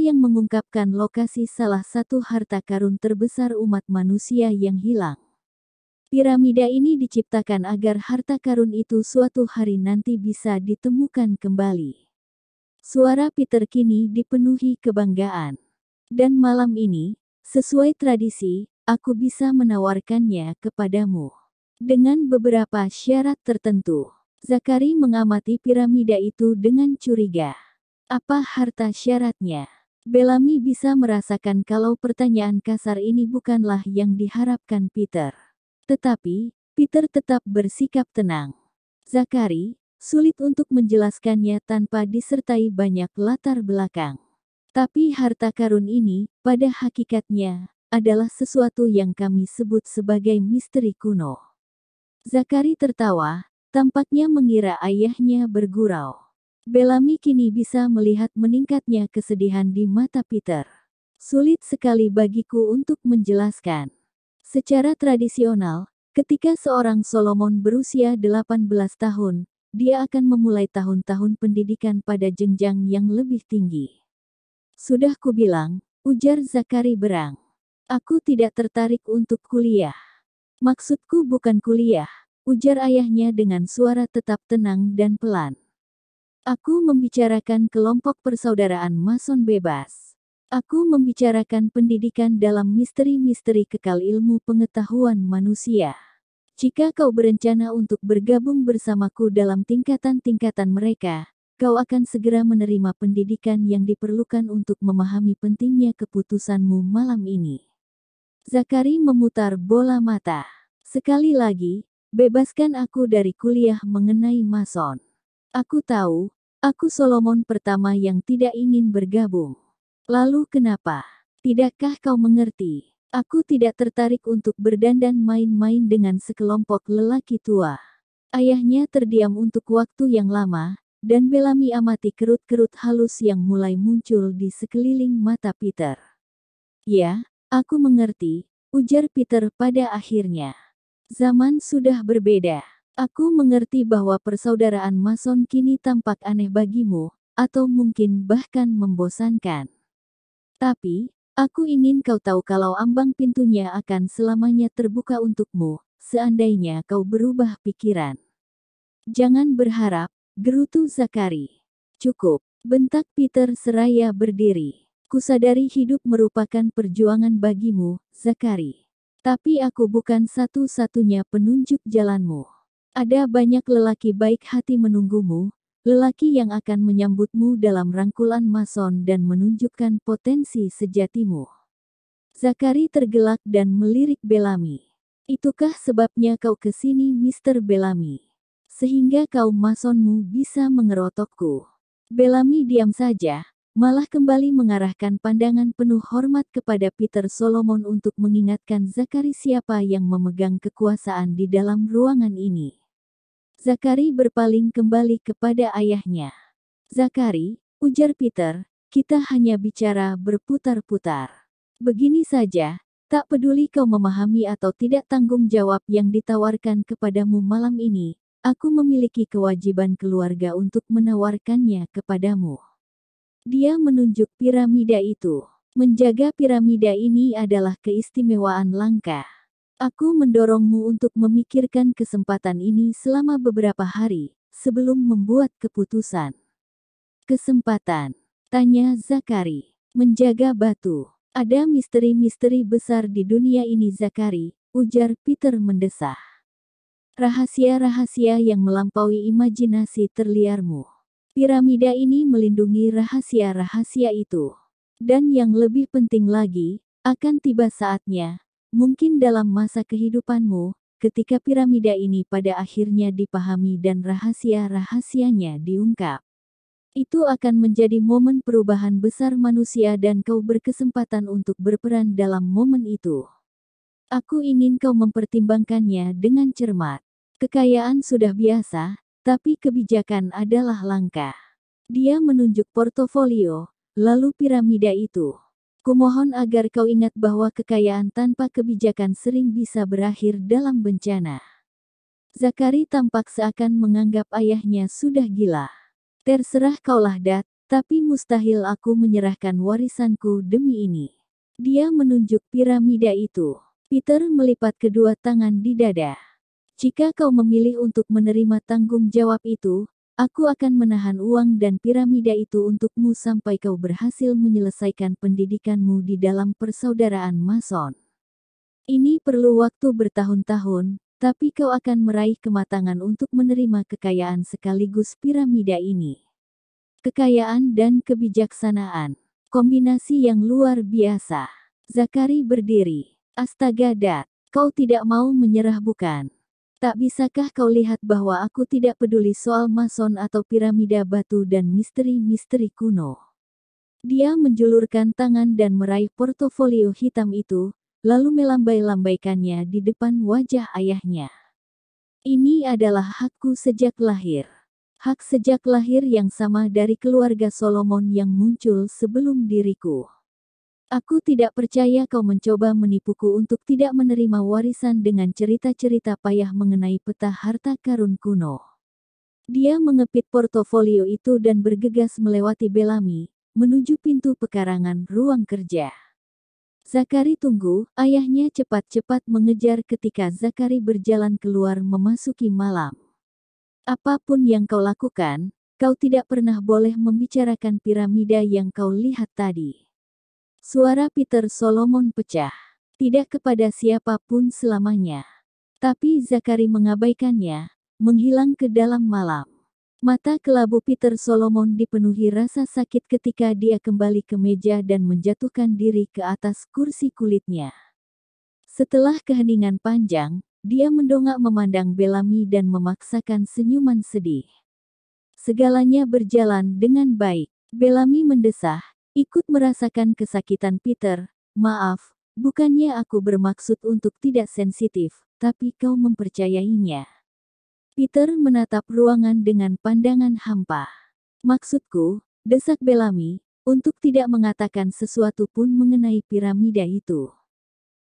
yang mengungkapkan lokasi salah satu harta karun terbesar umat manusia yang hilang. Piramida ini diciptakan agar harta karun itu suatu hari nanti bisa ditemukan kembali. Suara Peter kini dipenuhi kebanggaan. Dan malam ini, sesuai tradisi, aku bisa menawarkannya kepadamu. Dengan beberapa syarat tertentu. Zakari mengamati piramida itu dengan curiga. Apa harta syaratnya? Bellamy bisa merasakan kalau pertanyaan kasar ini bukanlah yang diharapkan Peter. Tetapi, Peter tetap bersikap tenang. Zakari, sulit untuk menjelaskannya tanpa disertai banyak latar belakang. Tapi harta karun ini, pada hakikatnya, adalah sesuatu yang kami sebut sebagai misteri kuno. Zakari tertawa, tampaknya mengira ayahnya bergurau. Bellamy kini bisa melihat meningkatnya kesedihan di mata Peter. Sulit sekali bagiku untuk menjelaskan. Secara tradisional, ketika seorang Solomon berusia 18 tahun, dia akan memulai tahun-tahun pendidikan pada jenjang yang lebih tinggi. Sudah kubilang, ujar Zakari berang. Aku tidak tertarik untuk kuliah. Maksudku bukan kuliah, ujar ayahnya dengan suara tetap tenang dan pelan. Aku membicarakan kelompok persaudaraan Mason bebas. Aku membicarakan pendidikan dalam misteri-misteri kekal ilmu pengetahuan manusia. Jika kau berencana untuk bergabung bersamaku dalam tingkatan-tingkatan mereka, kau akan segera menerima pendidikan yang diperlukan untuk memahami pentingnya keputusanmu malam ini. Zakari memutar bola mata. Sekali lagi, bebaskan aku dari kuliah mengenai Mason. Aku tahu, aku Solomon pertama yang tidak ingin bergabung. Lalu kenapa? Tidakkah kau mengerti? Aku tidak tertarik untuk berdandan main-main dengan sekelompok lelaki tua. Ayahnya terdiam untuk waktu yang lama, dan Bellamy amati kerut-kerut halus yang mulai muncul di sekeliling mata Peter. Ya, aku mengerti, ujar Peter pada akhirnya. Zaman sudah berbeda. Aku mengerti bahwa persaudaraan Mason kini tampak aneh bagimu, atau mungkin bahkan membosankan. Tapi, aku ingin kau tahu kalau ambang pintunya akan selamanya terbuka untukmu, seandainya kau berubah pikiran. Jangan berharap, gerutu Zakari. Cukup, bentak Peter seraya berdiri. Kusadari hidup merupakan perjuangan bagimu, Zakari. Tapi aku bukan satu-satunya penunjuk jalanmu. Ada banyak lelaki baik hati menunggumu, lelaki yang akan menyambutmu dalam rangkulan Mason dan menunjukkan potensi sejatimu. Zakari tergelak dan melirik Bellamy. Itukah sebabnya kau ke sini, Mr. Bellamy? Sehingga kaum Masonmu bisa mengerotokku. Bellamy diam saja, malah kembali mengarahkan pandangan penuh hormat kepada Peter Solomon untuk mengingatkan Zakari siapa yang memegang kekuasaan di dalam ruangan ini. Zakari berpaling kembali kepada ayahnya. Zakari, ujar Peter, kita hanya bicara berputar-putar. Begini saja, tak peduli kau memahami atau tidak tanggung jawab yang ditawarkan kepadamu malam ini, aku memiliki kewajiban keluarga untuk menawarkannya kepadamu. Dia menunjuk piramida itu. Menjaga piramida ini adalah keistimewaan langka. Aku mendorongmu untuk memikirkan kesempatan ini selama beberapa hari, sebelum membuat keputusan. Kesempatan? Tanya Zakari. Menjaga batu. Ada misteri-misteri besar di dunia ini Zakari, ujar Peter mendesah. Rahasia-rahasia yang melampaui imajinasi terliarmu. Piramida ini melindungi rahasia-rahasia itu. Dan yang lebih penting lagi, akan tiba saatnya, mungkin dalam masa kehidupanmu, ketika piramida ini pada akhirnya dipahami dan rahasia-rahasianya diungkap. Itu akan menjadi momen perubahan besar manusia dan kau berkesempatan untuk berperan dalam momen itu. Aku ingin kau mempertimbangkannya dengan cermat. Kekayaan sudah biasa, tapi kebijakan adalah langka. Dia menunjuk portofolio, lalu piramida itu. Kumohon agar kau ingat bahwa kekayaan tanpa kebijakan sering bisa berakhir dalam bencana. Zakari tampak seakan menganggap ayahnya sudah gila. Terserah kaulah Dat, tapi mustahil aku menyerahkan warisanku demi ini. Dia menunjuk piramida itu. Peter melipat kedua tangan di dada. Jika kau memilih untuk menerima tanggung jawab itu, aku akan menahan uang dan piramida itu untukmu sampai kau berhasil menyelesaikan pendidikanmu di dalam persaudaraan Mason. Ini perlu waktu bertahun-tahun, tapi kau akan meraih kematangan untuk menerima kekayaan sekaligus piramida ini. Kekayaan dan kebijaksanaan. Kombinasi yang luar biasa. Zakari berdiri. Astaga Dat, kau tidak mau menyerah bukan? Tak bisakah kau lihat bahwa aku tidak peduli soal Mason atau piramida batu dan misteri-misteri kuno? Dia menjulurkan tangan dan meraih portofolio hitam itu, lalu melambai-lambaikannya di depan wajah ayahnya. Ini adalah hakku sejak lahir. Hak sejak lahir yang sama dari keluarga Solomon yang muncul sebelum diriku. Aku tidak percaya kau mencoba menipuku untuk tidak menerima warisan dengan cerita-cerita payah mengenai peta harta karun kuno. Dia mengepit portofolio itu dan bergegas melewati Bellamy, menuju pintu pekarangan ruang kerja. Zakari tunggu, ayahnya cepat-cepat mengejar ketika Zakari berjalan keluar memasuki malam. Apapun yang kau lakukan, kau tidak pernah boleh membicarakan piramida yang kau lihat tadi. Suara Peter Solomon pecah. Tidak kepada siapapun selamanya. Tapi Zakari mengabaikannya, menghilang ke dalam malam. Mata kelabu Peter Solomon dipenuhi rasa sakit ketika dia kembali ke meja dan menjatuhkan diri ke atas kursi kulitnya. Setelah keheningan panjang, dia mendongak memandang Bellamy dan memaksakan senyuman sedih. Segalanya berjalan dengan baik. Bellamy mendesah, ikut merasakan kesakitan Peter. Maaf, bukannya aku bermaksud untuk tidak sensitif, tapi kau mempercayainya. Peter menatap ruangan dengan pandangan hampa. Maksudku, desak Bellamy, untuk tidak mengatakan sesuatu pun mengenai piramida itu.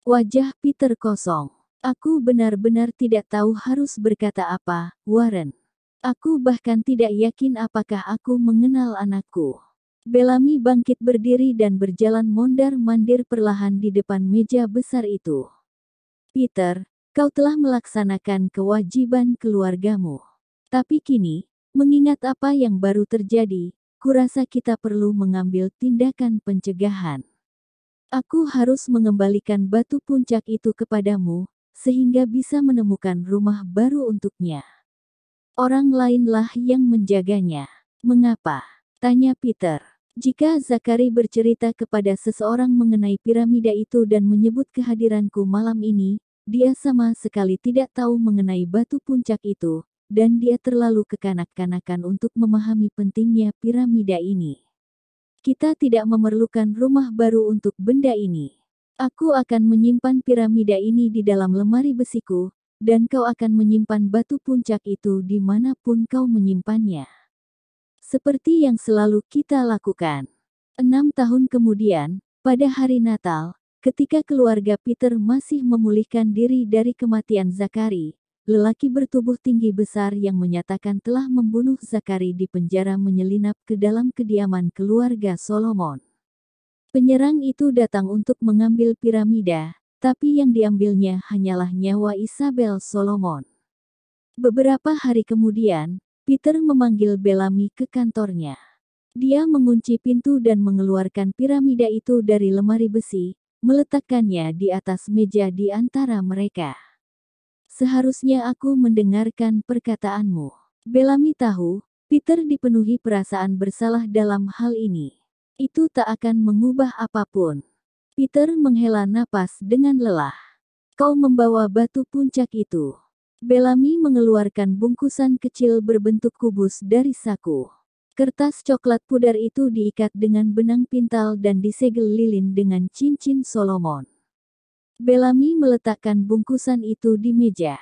Wajah Peter kosong. Aku benar-benar tidak tahu harus berkata apa, Warren. Aku bahkan tidak yakin apakah aku mengenal anakku. Bellamy bangkit berdiri dan berjalan mondar-mandir perlahan di depan meja besar itu. Peter, kau telah melaksanakan kewajiban keluargamu. Tapi kini, mengingat apa yang baru terjadi, kurasa kita perlu mengambil tindakan pencegahan. Aku harus mengembalikan batu puncak itu kepadamu, sehingga bisa menemukan rumah baru untuknya. Orang lainlah yang menjaganya. Mengapa? Tanya Peter. Jika Zakari bercerita kepada seseorang mengenai piramida itu dan menyebut kehadiranku malam ini, dia sama sekali tidak tahu mengenai batu puncak itu, dan dia terlalu kekanak-kanakan untuk memahami pentingnya piramida ini. Kita tidak memerlukan rumah baru untuk benda ini. Aku akan menyimpan piramida ini di dalam lemari besiku, dan kau akan menyimpan batu puncak itu dimanapun kau menyimpannya. Seperti yang selalu kita lakukan. 6 tahun kemudian, pada hari Natal, ketika keluarga Peter masih memulihkan diri dari kematian Zakari, lelaki bertubuh tinggi besar yang menyatakan telah membunuh Zakari di penjara menyelinap ke dalam kediaman keluarga Solomon. Penyerang itu datang untuk mengambil piramida, tapi yang diambilnya hanyalah nyawa Isabel Solomon. Beberapa hari kemudian, Peter memanggil Bellamy ke kantornya. Dia mengunci pintu dan mengeluarkan piramida itu dari lemari besi, meletakkannya di atas meja di antara mereka. Seharusnya aku mendengarkan perkataanmu. Bellamy tahu, Peter dipenuhi perasaan bersalah dalam hal ini. Itu tak akan mengubah apapun. Peter menghela napas dengan lelah. Kau membawa batu puncak itu. Bellamy mengeluarkan bungkusan kecil berbentuk kubus dari saku. Kertas coklat pudar itu diikat dengan benang pintal dan disegel lilin dengan cincin Solomon. Bellamy meletakkan bungkusan itu di meja.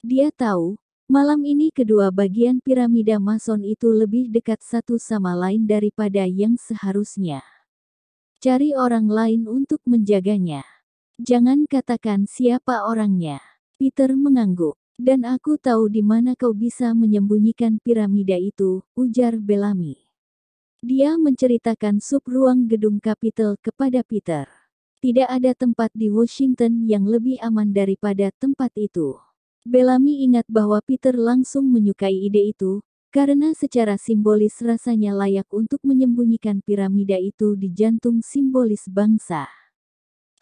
Dia tahu, malam ini kedua bagian piramida Mason itu lebih dekat satu sama lain daripada yang seharusnya. Cari orang lain untuk menjaganya. Jangan katakan siapa orangnya. Peter mengangguk. Dan aku tahu di mana kau bisa menyembunyikan piramida itu, ujar Bellamy. Dia menceritakan sub ruang gedung Capitol kepada Peter. Tidak ada tempat di Washington yang lebih aman daripada tempat itu. Bellamy ingat bahwa Peter langsung menyukai ide itu, karena secara simbolis rasanya layak untuk menyembunyikan piramida itu di jantung simbolis bangsa.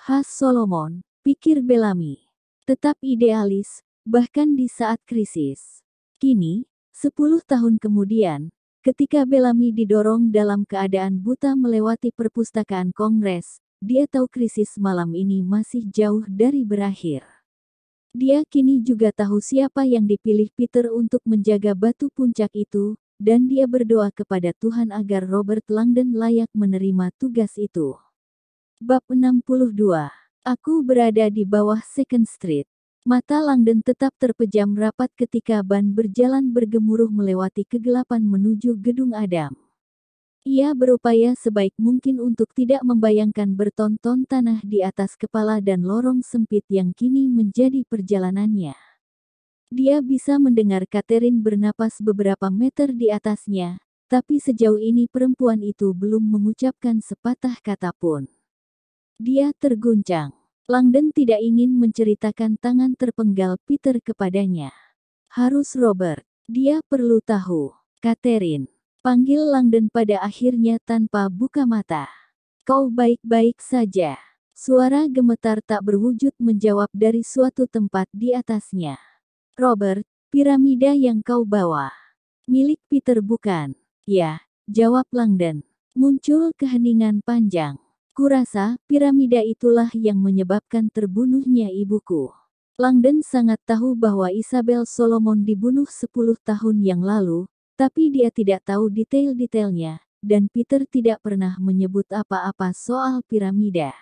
Khas Solomon, pikir Bellamy. Tetap idealis, bahkan di saat krisis. Kini, 10 tahun kemudian, ketika Bellamy didorong dalam keadaan buta melewati perpustakaan Kongres, dia tahu krisis malam ini masih jauh dari berakhir. Dia kini juga tahu siapa yang dipilih Peter untuk menjaga batu puncak itu, dan dia berdoa kepada Tuhan agar Robert Langdon layak menerima tugas itu. Bab 62. Aku berada di bawah Second Street. Mata Langdon tetap terpejam rapat ketika ban berjalan bergemuruh melewati kegelapan menuju gedung Adam. Ia berupaya sebaik mungkin untuk tidak membayangkan bertonton tanah di atas kepala dan lorong sempit yang kini menjadi perjalanannya. Dia bisa mendengar Catherine bernapas beberapa meter di atasnya, tapi sejauh ini perempuan itu belum mengucapkan sepatah kata pun. Dia terguncang. Langdon tidak ingin menceritakan tangan terpenggal Peter kepadanya. Harus Robert. Dia perlu tahu. Catherine. Panggil Langdon pada akhirnya tanpa buka mata. Kau baik-baik saja. Suara gemetar tak berwujud menjawab dari suatu tempat di atasnya. Robert, piramida yang kau bawa. Milik Peter bukan? Ya, jawab Langdon. Muncul keheningan panjang. Kurasa, piramida itulah yang menyebabkan terbunuhnya ibuku. Langdon sangat tahu bahwa Isabel Solomon dibunuh 10 tahun yang lalu, tapi dia tidak tahu detail-detailnya, dan Peter tidak pernah menyebut apa-apa soal piramida.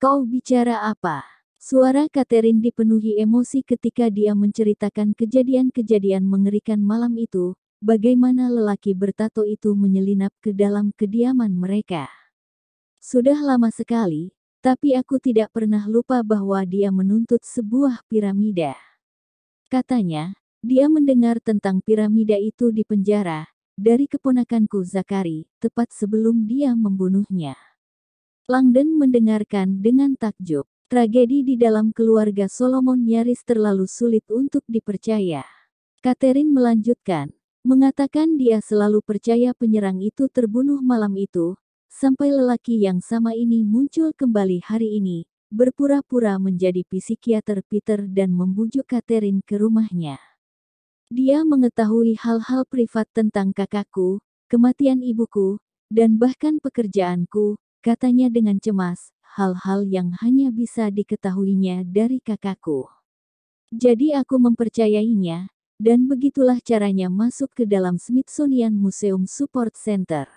Kau bicara apa? Suara Catherine dipenuhi emosi ketika dia menceritakan kejadian-kejadian mengerikan malam itu, bagaimana lelaki bertato itu menyelinap ke dalam kediaman mereka. Sudah lama sekali, tapi aku tidak pernah lupa bahwa dia menuntut sebuah piramida. Katanya, dia mendengar tentang piramida itu di penjara, dari keponakanku Zakari, tepat sebelum dia membunuhnya. Langdon mendengarkan dengan takjub. Tragedi di dalam keluarga Solomon nyaris terlalu sulit untuk dipercaya. Catherine melanjutkan, mengatakan dia selalu percaya penyerang itu terbunuh malam itu, sampai lelaki yang sama ini muncul kembali hari ini, berpura-pura menjadi psikiater Peter dan membujuk Catherine ke rumahnya. Dia mengetahui hal-hal privat tentang kakakku, kematian ibuku, dan bahkan pekerjaanku, katanya dengan cemas, hal-hal yang hanya bisa diketahuinya dari kakakku. Jadi aku mempercayainya, dan begitulah caranya masuk ke dalam Smithsonian Museum Support Center.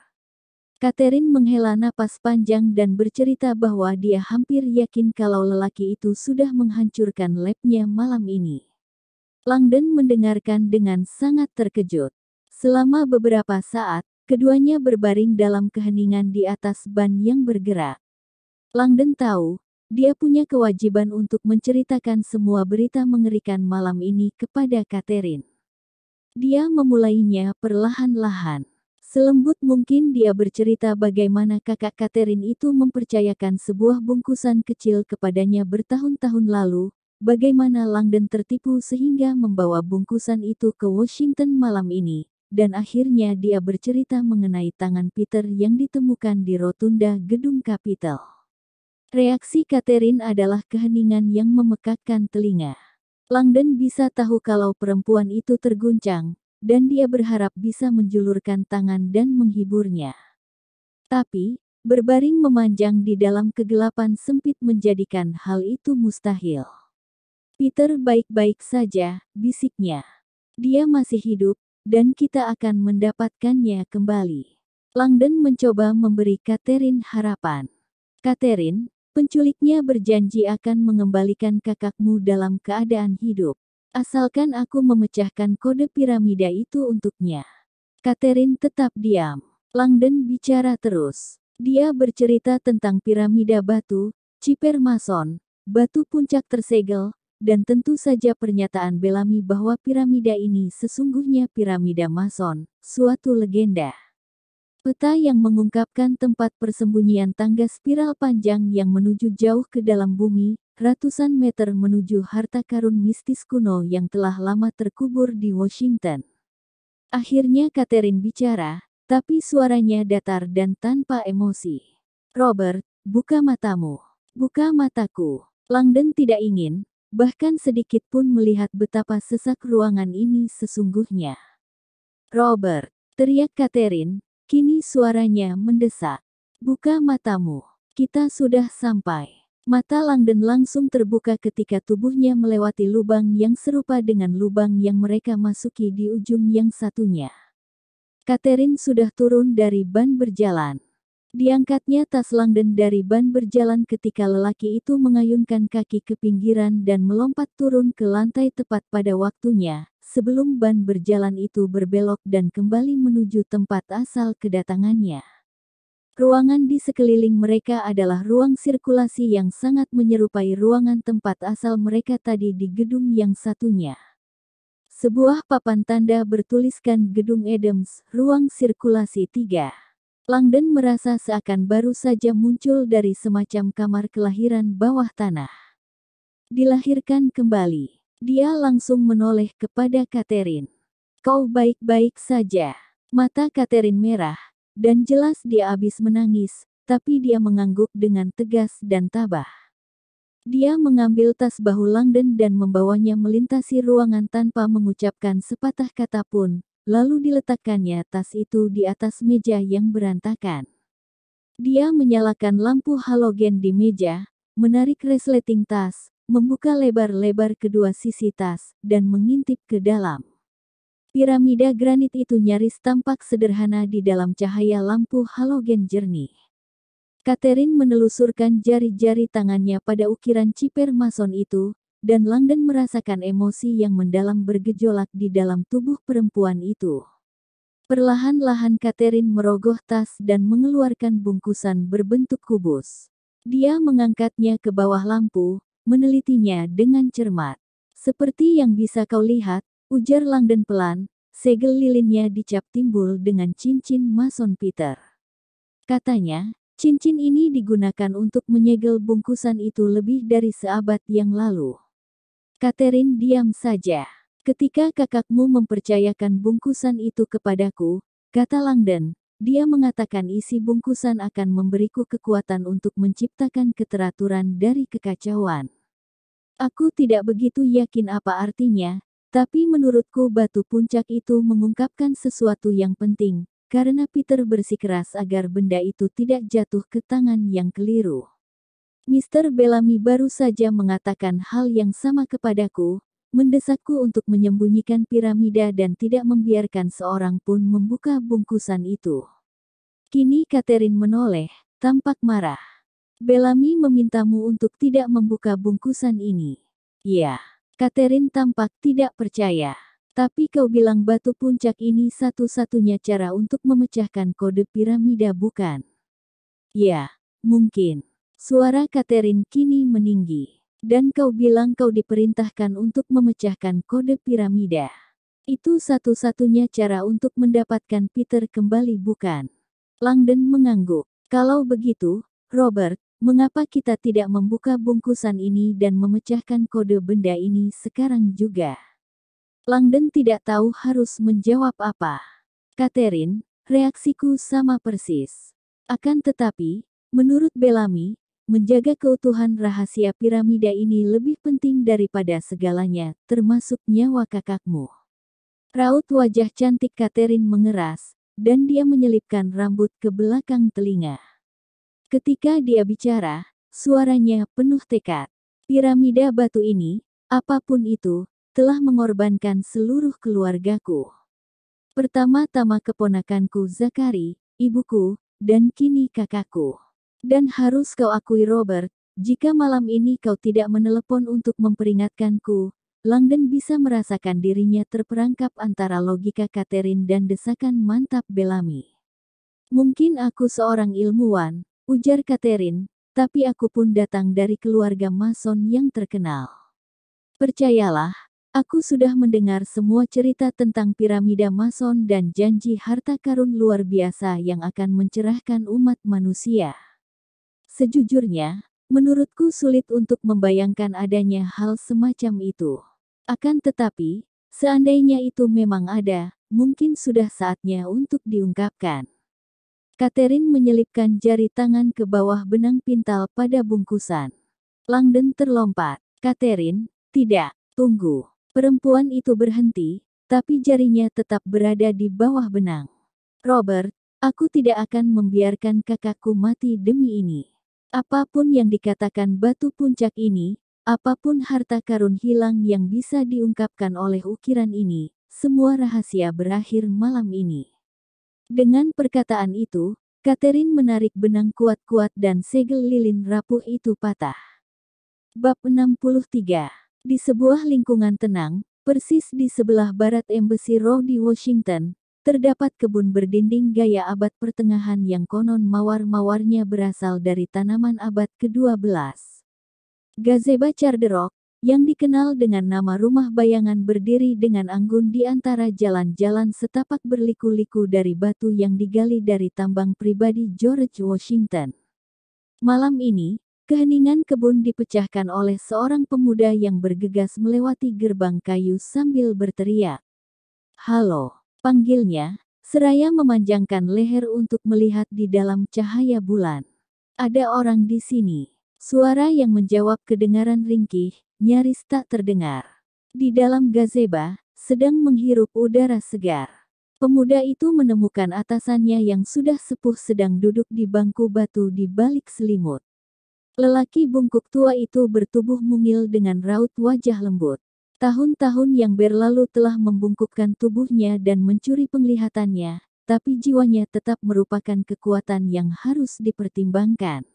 Catherine menghela napas panjang dan bercerita bahwa dia hampir yakin kalau lelaki itu sudah menghancurkan labnya malam ini. Langdon mendengarkan dengan sangat terkejut. Selama beberapa saat, keduanya berbaring dalam keheningan di atas ban yang bergerak. Langdon tahu, dia punya kewajiban untuk menceritakan semua berita mengerikan malam ini kepada Catherine. Dia memulainya perlahan-lahan. Selembut mungkin dia bercerita bagaimana kakak Catherine itu mempercayakan sebuah bungkusan kecil kepadanya bertahun-tahun lalu, bagaimana Langdon tertipu sehingga membawa bungkusan itu ke Washington malam ini, dan akhirnya dia bercerita mengenai tangan Peter yang ditemukan di rotunda gedung Capitol. Reaksi Catherine adalah keheningan yang memekakkan telinga. Langdon bisa tahu kalau perempuan itu terguncang, dan dia berharap bisa menjulurkan tangan dan menghiburnya. Tapi, berbaring memanjang di dalam kegelapan sempit menjadikan hal itu mustahil. Peter baik-baik saja, bisiknya. Dia masih hidup, dan kita akan mendapatkannya kembali. Langdon mencoba memberi Catherine harapan. Catherine, penculiknya berjanji akan mengembalikan kakakmu dalam keadaan hidup. Asalkan aku memecahkan kode piramida itu untuknya. Catherine tetap diam. Langdon bicara terus. Dia bercerita tentang piramida batu, ciper mason, batu puncak tersegel, dan tentu saja pernyataan Bellamy bahwa piramida ini sesungguhnya piramida Mason, suatu legenda. Peta yang mengungkapkan tempat persembunyian tangga spiral panjang yang menuju jauh ke dalam bumi, ratusan meter menuju harta karun mistis kuno yang telah lama terkubur di Washington. Akhirnya Catherine bicara, tapi suaranya datar dan tanpa emosi. Robert, buka matamu. Buka mataku. Langdon tidak ingin, bahkan sedikit pun melihat betapa sesak ruangan ini sesungguhnya. Robert, teriak Catherine. Kini suaranya mendesak. Buka matamu. Kita sudah sampai. Mata Langdon langsung terbuka ketika tubuhnya melewati lubang yang serupa dengan lubang yang mereka masuki di ujung yang satunya. Catherine sudah turun dari ban berjalan. Diangkatnya tas Langdon dari ban berjalan ketika lelaki itu mengayunkan kaki ke pinggiran dan melompat turun ke lantai tepat pada waktunya, sebelum ban berjalan itu berbelok dan kembali menuju tempat asal kedatangannya. Ruangan di sekeliling mereka adalah ruang sirkulasi yang sangat menyerupai ruangan tempat asal mereka tadi di gedung yang satunya. Sebuah papan tanda bertuliskan Gedung Adams, Ruang Sirkulasi 3. Langdon merasa seakan baru saja muncul dari semacam kamar kelahiran bawah tanah. Dilahirkan kembali. Dia langsung menoleh kepada Catherine. Kau baik-baik saja. Mata Catherine merah, dan jelas dia habis menangis, tapi dia mengangguk dengan tegas dan tabah. Dia mengambil tas bahu Langdon dan membawanya melintasi ruangan tanpa mengucapkan sepatah kata pun. Lalu diletakkannya tas itu di atas meja yang berantakan. Dia menyalakan lampu halogen di meja, menarik resleting tas, membuka lebar-lebar kedua sisi tas, dan mengintip ke dalam. Piramida granit itu nyaris tampak sederhana di dalam cahaya lampu halogen jernih. Catherine menelusurkan jari-jari tangannya pada ukiran ciper mason itu, dan Langdon merasakan emosi yang mendalam bergejolak di dalam tubuh perempuan itu. Perlahan-lahan Catherine merogoh tas dan mengeluarkan bungkusan berbentuk kubus. Dia mengangkatnya ke bawah lampu, menelitinya dengan cermat. Seperti yang bisa kau lihat, ujar Langdon pelan, segel lilinnya dicap timbul dengan cincin mason Peter. Katanya, cincin ini digunakan untuk menyegel bungkusan itu lebih dari seabad yang lalu. Catherine diam saja. Ketika kakakmu mempercayakan bungkusan itu kepadaku, kata Langdon, dia mengatakan isi bungkusan akan memberiku kekuatan untuk menciptakan keteraturan dari kekacauan. Aku tidak begitu yakin apa artinya, tapi menurutku batu puncak itu mengungkapkan sesuatu yang penting, karena Peter bersikeras agar benda itu tidak jatuh ke tangan yang keliru. Mr. Bellamy baru saja mengatakan hal yang sama kepadaku, mendesakku untuk menyembunyikan piramida dan tidak membiarkan seorang pun membuka bungkusan itu. Kini Catherine menoleh, tampak marah. Bellamy memintamu untuk tidak membuka bungkusan ini. Ya, Catherine tampak tidak percaya. Tapi kau bilang batu puncak ini satu-satunya cara untuk memecahkan kode piramida bukan? Ya, mungkin. Suara Catherine kini meninggi. Dan kau bilang kau diperintahkan untuk memecahkan kode piramida. Itu satu-satunya cara untuk mendapatkan Peter kembali bukan? Langdon mengangguk. Kalau begitu, Robert, mengapa kita tidak membuka bungkusan ini dan memecahkan kode benda ini sekarang juga? Langdon tidak tahu harus menjawab apa. Catherine, reaksiku sama persis. Akan tetapi, menurut Bellamy, menjaga keutuhan rahasia piramida ini lebih penting daripada segalanya, termasuk nyawa kakakmu. Raut wajah cantik Catherine mengeras, dan dia menyelipkan rambut ke belakang telinga. Ketika dia bicara, suaranya penuh tekad. Piramida batu ini, apapun itu, telah mengorbankan seluruh keluargaku. Pertama-tama keponakanku Zachary, ibuku, dan kini kakakku. Dan harus kau akui Robert, jika malam ini kau tidak menelepon untuk memperingatkanku, Langdon bisa merasakan dirinya terperangkap antara logika Catherine dan desakan mantap Bellamy. Mungkin aku seorang ilmuwan, ujar Catherine, tapi aku pun datang dari keluarga mason yang terkenal. Percayalah, aku sudah mendengar semua cerita tentang piramida Mason dan janji harta karun luar biasa yang akan mencerahkan umat manusia. Sejujurnya, menurutku sulit untuk membayangkan adanya hal semacam itu. Akan tetapi, seandainya itu memang ada, mungkin sudah saatnya untuk diungkapkan. Catherine menyelipkan jari tangan ke bawah benang pintal pada bungkusan. Langdon terlompat. Catherine, tidak, tunggu. Perempuan itu berhenti, tapi jarinya tetap berada di bawah benang. Robert, aku tidak akan membiarkan kakakku mati demi ini. Apapun yang dikatakan batu puncak ini, apapun harta karun hilang yang bisa diungkapkan oleh ukiran ini, semua rahasia berakhir malam ini. Dengan perkataan itu, Catherine menarik benang kuat-kuat dan segel lilin rapuh itu patah. Bab 63. Di sebuah lingkungan tenang, persis di sebelah barat Embassy Row di Washington, terdapat kebun berdinding gaya abad pertengahan yang konon mawar-mawarnya berasal dari tanaman abad ke-12. Gazebo Charderock, yang dikenal dengan nama rumah bayangan berdiri dengan anggun di antara jalan-jalan setapak berliku-liku dari batu yang digali dari tambang pribadi George Washington. Malam ini, keheningan kebun dipecahkan oleh seorang pemuda yang bergegas melewati gerbang kayu sambil berteriak. "Halo," panggilnya, seraya memanjangkan leher untuk melihat di dalam cahaya bulan. "Ada orang di sini." Suara yang menjawab kedengaran ringkih, nyaris tak terdengar. Di dalam gazebo, sedang menghirup udara segar. Pemuda itu menemukan atasannya yang sudah sepuh sedang duduk di bangku batu di balik selimut. Lelaki bungkuk tua itu bertubuh mungil dengan raut wajah lembut. Tahun-tahun yang berlalu telah membungkukkan tubuhnya dan mencuri penglihatannya, tapi jiwanya tetap merupakan kekuatan yang harus dipertimbangkan.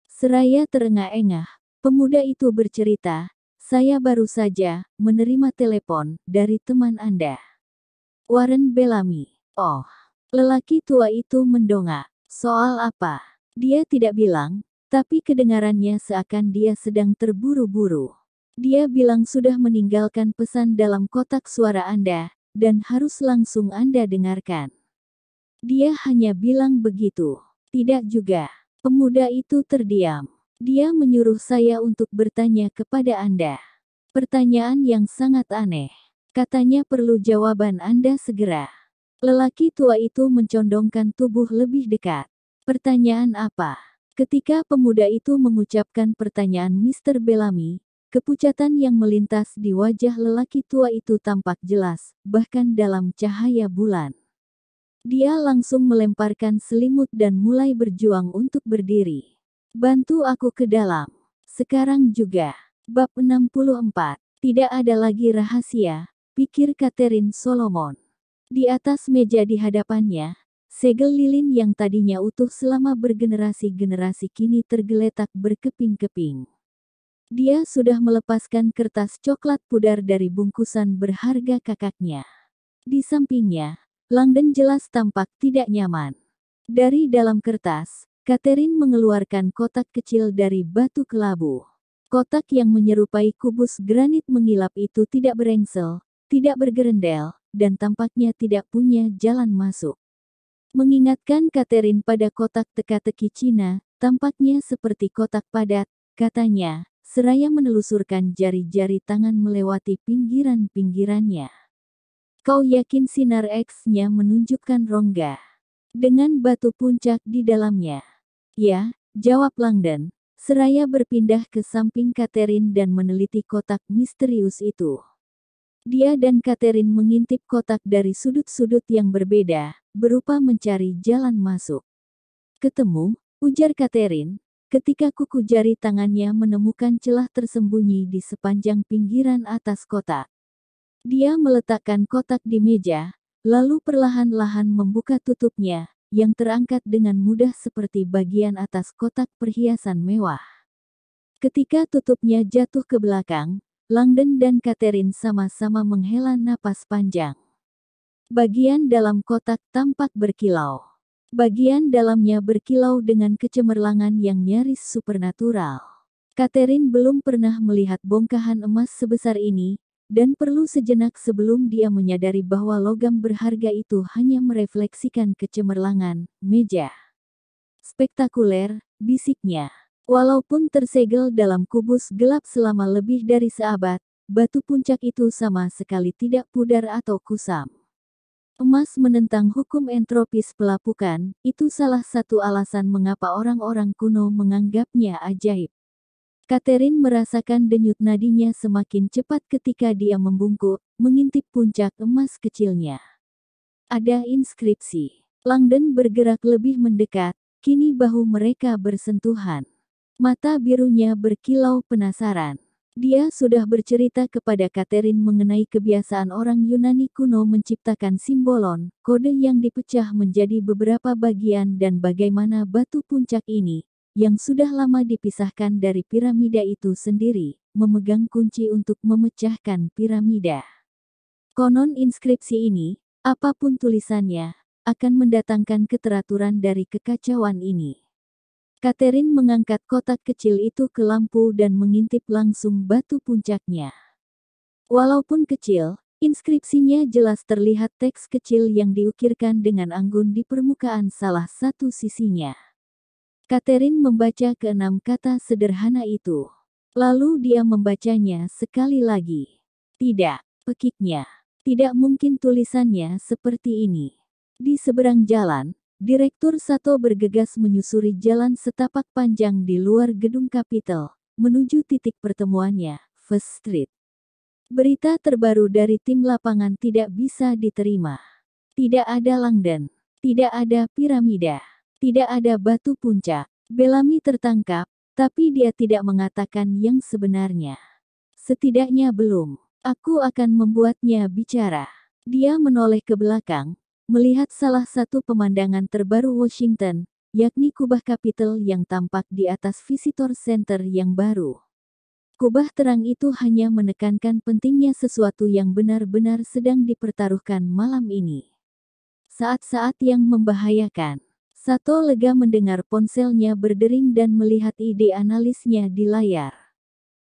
Seraya terengah-engah, pemuda itu bercerita, "Saya baru saja menerima telepon dari teman Anda, Warren Bellamy." "Oh." Lelaki tua itu mendongak. "Soal apa?" Dia tidak bilang, tapi kedengarannya seakan dia sedang terburu-buru. "Dia bilang sudah meninggalkan pesan dalam kotak suara Anda, dan harus langsung Anda dengarkan." "Dia hanya bilang begitu." "Tidak juga." Pemuda itu terdiam. "Dia menyuruh saya untuk bertanya kepada Anda. Pertanyaan yang sangat aneh. Katanya perlu jawaban Anda segera." Lelaki tua itu mencondongkan tubuh lebih dekat. "Pertanyaan apa?" Ketika pemuda itu mengucapkan pertanyaan Mr. Bellamy, kepucatan yang melintas di wajah lelaki tua itu tampak jelas, bahkan dalam cahaya bulan. Dia langsung melemparkan selimut dan mulai berjuang untuk berdiri. "Bantu aku ke dalam. Sekarang juga." Bab 64. Tidak ada lagi rahasia, pikir Catherine Solomon. Di atas meja di hadapannya, segel lilin yang tadinya utuh selama bergenerasi-generasi kini tergeletak berkeping-keping. Dia sudah melepaskan kertas coklat pudar dari bungkusan berharga kakaknya. Di sampingnya, Langdon jelas tampak tidak nyaman. Dari dalam kertas, Catherine mengeluarkan kotak kecil dari batu kelabu. Kotak yang menyerupai kubus granit mengilap itu tidak berengsel, tidak bergerendel, dan tampaknya tidak punya jalan masuk. Mengingatkan Catherine pada kotak teka-teki Cina, tampaknya seperti kotak padat, katanya, seraya menelusurkan jari-jari tangan melewati pinggiran-pinggirannya. "Kau yakin sinar X-nya menunjukkan rongga dengan batu puncak di dalamnya?" "Ya," jawab Langdon, seraya berpindah ke samping Catherine dan meneliti kotak misterius itu. Dia dan Catherine mengintip kotak dari sudut-sudut yang berbeda, berupa mencari jalan masuk. "Ketemu," ujar Catherine, ketika kuku jari tangannya menemukan celah tersembunyi di sepanjang pinggiran atas kotak. Dia meletakkan kotak di meja, lalu perlahan-lahan membuka tutupnya, yang terangkat dengan mudah seperti bagian atas kotak perhiasan mewah. Ketika tutupnya jatuh ke belakang, Langdon dan Catherine sama-sama menghela napas panjang. Bagian dalam kotak tampak berkilau. Bagian dalamnya berkilau dengan kecemerlangan yang nyaris supernatural. Catherine belum pernah melihat bongkahan emas sebesar ini, dan perlu sejenak sebelum dia menyadari bahwa logam berharga itu hanya merefleksikan kecemerlangan meja. Spektakuler, bisiknya. Walaupun tersegel dalam kubus gelap selama lebih dari seabad, batu puncak itu sama sekali tidak pudar atau kusam. Emas menentang hukum entropis pelapukan, itu salah satu alasan mengapa orang-orang kuno menganggapnya ajaib. Catherine merasakan denyut nadinya semakin cepat ketika dia membungkuk, mengintip puncak emas kecilnya. Ada inskripsi. Langdon bergerak lebih mendekat, kini bahu mereka bersentuhan. Mata birunya berkilau penasaran. Dia sudah bercerita kepada Catherine mengenai kebiasaan orang Yunani kuno menciptakan simbolon, kode yang dipecah menjadi beberapa bagian dan bagaimana batu puncak ini, yang sudah lama dipisahkan dari piramida itu sendiri, memegang kunci untuk memecahkan piramida. Konon inskripsi ini, apapun tulisannya, akan mendatangkan keteraturan dari kekacauan ini. Catherine mengangkat kotak kecil itu ke lampu dan mengintip langsung batu puncaknya. Walaupun kecil, inskripsinya jelas terlihat teks kecil yang diukirkan dengan anggun di permukaan salah satu sisinya. Catherine membaca keenam kata sederhana itu. Lalu dia membacanya sekali lagi. Tidak, pekiknya. Tidak mungkin tulisannya seperti ini. Di seberang jalan, Direktur Sato bergegas menyusuri jalan setapak panjang di luar gedung Capitol, menuju titik pertemuannya, First Street. Berita terbaru dari tim lapangan tidak bisa diterima. Tidak ada Langdon. Tidak ada piramida. Tidak ada batu puncak. Bellamy tertangkap, tapi dia tidak mengatakan yang sebenarnya. Setidaknya belum. Aku akan membuatnya bicara. Dia menoleh ke belakang, melihat salah satu pemandangan terbaru Washington, yakni kubah Capitol yang tampak di atas Visitor Center yang baru. Kubah terang itu hanya menekankan pentingnya sesuatu yang benar-benar sedang dipertaruhkan malam ini. Saat-saat yang membahayakan. Sato lega mendengar ponselnya berdering dan melihat ide analisnya di layar.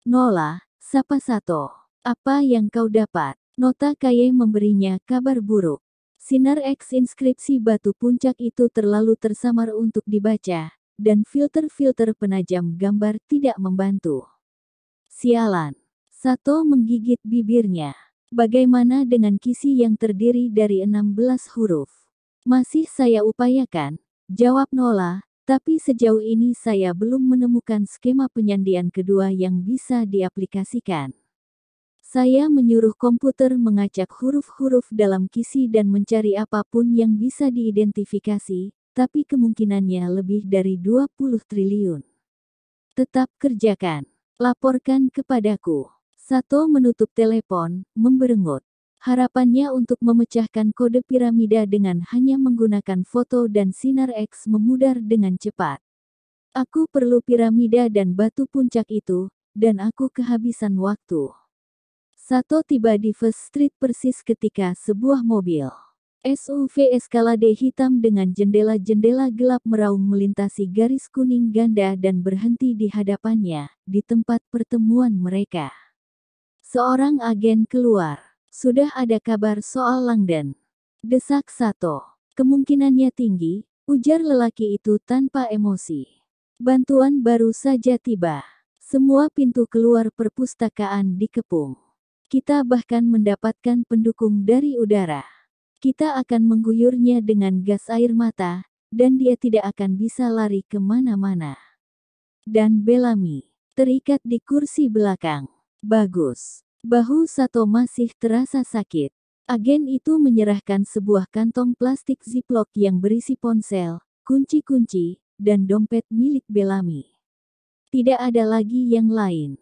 Nola, sapa Sato. Apa yang kau dapat? Nota Kaye memberinya kabar buruk. Sinar X inskripsi batu puncak itu terlalu tersamar untuk dibaca, dan filter-filter penajam gambar tidak membantu. Sialan. Sato menggigit bibirnya. Bagaimana dengan kisi yang terdiri dari 16 huruf? Masih saya upayakan, jawab Nola, tapi sejauh ini saya belum menemukan skema penyandian kedua yang bisa diaplikasikan. Saya menyuruh komputer mengacak huruf-huruf dalam kisi dan mencari apapun yang bisa diidentifikasi, tapi kemungkinannya lebih dari 20 triliun. Tetap kerjakan. Laporkan kepadaku. Sato menutup telepon, memberengut. Harapannya untuk memecahkan kode piramida dengan hanya menggunakan foto dan sinar X memudar dengan cepat. Aku perlu piramida dan batu puncak itu, dan aku kehabisan waktu. Sato tiba di First Street persis ketika sebuah mobil SUV Escalade hitam dengan jendela-jendela gelap meraung melintasi garis kuning ganda dan berhenti di hadapannya, di tempat pertemuan mereka. Seorang agen keluar. Sudah ada kabar soal Langdon. Desak Sato. Kemungkinannya tinggi, ujar lelaki itu tanpa emosi. Bantuan baru saja tiba. Semua pintu keluar perpustakaan dikepung. Kita bahkan mendapatkan pendukung dari udara. Kita akan mengguyurnya dengan gas air mata, dan dia tidak akan bisa lari kemana-mana. Dan Bellamy terikat di kursi belakang. Bagus. Bahu Sato masih terasa sakit. Agen itu menyerahkan sebuah kantong plastik ziplock yang berisi ponsel, kunci-kunci, dan dompet milik Bellamy. Tidak ada lagi yang lain.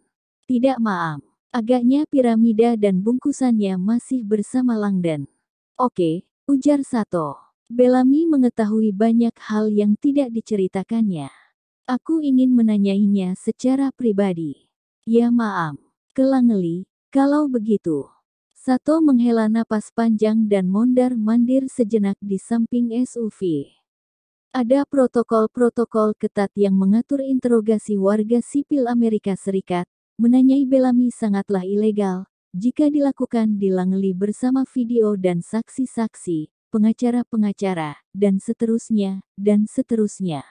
Tidak maaf. Agaknya piramida dan bungkusannya masih bersama Langdon. Oke, ujar Sato. Bellamy mengetahui banyak hal yang tidak diceritakannya. Aku ingin menanyainya secara pribadi. Ya maaf. Kelangeli. Kalau begitu, Sato menghela napas panjang dan mondar-mandir sejenak di samping SUV. Ada protokol-protokol ketat yang mengatur interogasi warga sipil Amerika Serikat. Menanyai Bellamy sangatlah ilegal jika dilakukan di Langley bersama video dan saksi-saksi, pengacara-pengacara, dan seterusnya, dan seterusnya.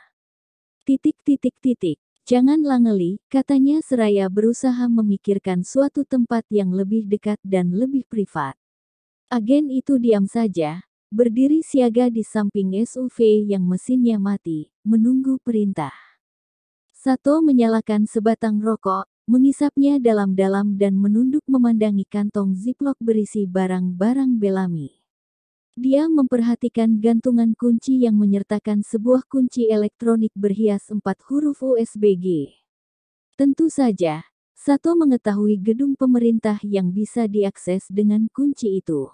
Titik titik titik. Jangan Langley, katanya seraya berusaha memikirkan suatu tempat yang lebih dekat dan lebih privat. Agen itu diam saja, berdiri siaga di samping SUV yang mesinnya mati, menunggu perintah. Sato menyalakan sebatang rokok, mengisapnya dalam-dalam dan menunduk memandangi kantong ziplock berisi barang-barang Bellamy. Dia memperhatikan gantungan kunci yang menyertakan sebuah kunci elektronik berhias 4 huruf USBG. Tentu saja, Sato mengetahui gedung pemerintah yang bisa diakses dengan kunci itu.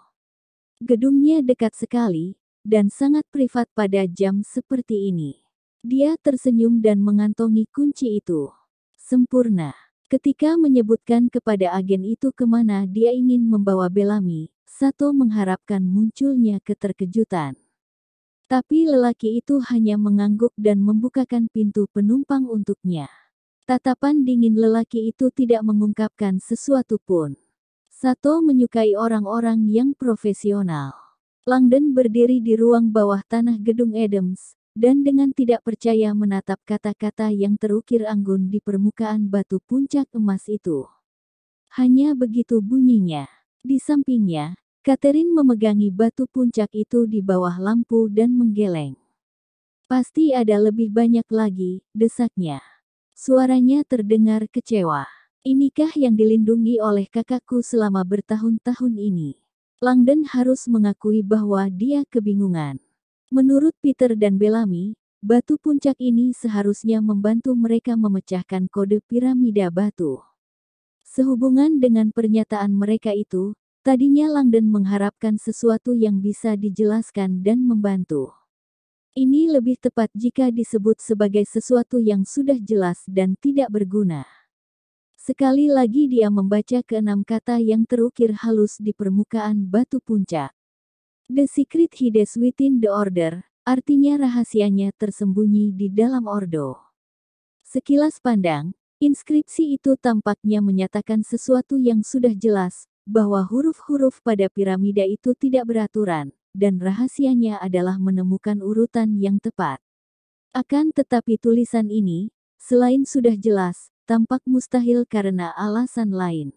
Gedungnya dekat sekali, dan sangat privat pada jam seperti ini. Dia tersenyum dan mengantongi kunci itu. Sempurna. Ketika menyebutkan kepada agen itu kemana dia ingin membawa Bellamy, Sato mengharapkan munculnya keterkejutan. Tapi lelaki itu hanya mengangguk dan membukakan pintu penumpang untuknya. Tatapan dingin lelaki itu tidak mengungkapkan sesuatu pun. Sato menyukai orang-orang yang profesional. Langdon berdiri di ruang bawah tanah gedung Adams, dan dengan tidak percaya menatap kata-kata yang terukir anggun di permukaan batu puncak emas itu. Hanya begitu bunyinya. Di sampingnya, Catherine memegangi batu puncak itu di bawah lampu dan menggeleng. Pasti ada lebih banyak lagi, desaknya. Suaranya terdengar kecewa. Inikah yang dilindungi oleh kakakku selama bertahun-tahun ini? Langdon harus mengakui bahwa dia kebingungan. Menurut Peter dan Bellamy, batu puncak ini seharusnya membantu mereka memecahkan kode piramida batu. Sehubungan dengan pernyataan mereka itu, tadinya Langdon mengharapkan sesuatu yang bisa dijelaskan dan membantu. Ini lebih tepat jika disebut sebagai sesuatu yang sudah jelas dan tidak berguna. Sekali lagi dia membaca keenam kata yang terukir halus di permukaan batu puncak. The secret hides within the order, artinya rahasianya tersembunyi di dalam ordo. Sekilas pandang, inskripsi itu tampaknya menyatakan sesuatu yang sudah jelas, bahwa huruf-huruf pada piramida itu tidak beraturan, dan rahasianya adalah menemukan urutan yang tepat. Akan tetapi tulisan ini, selain sudah jelas, tampak mustahil karena alasan lain.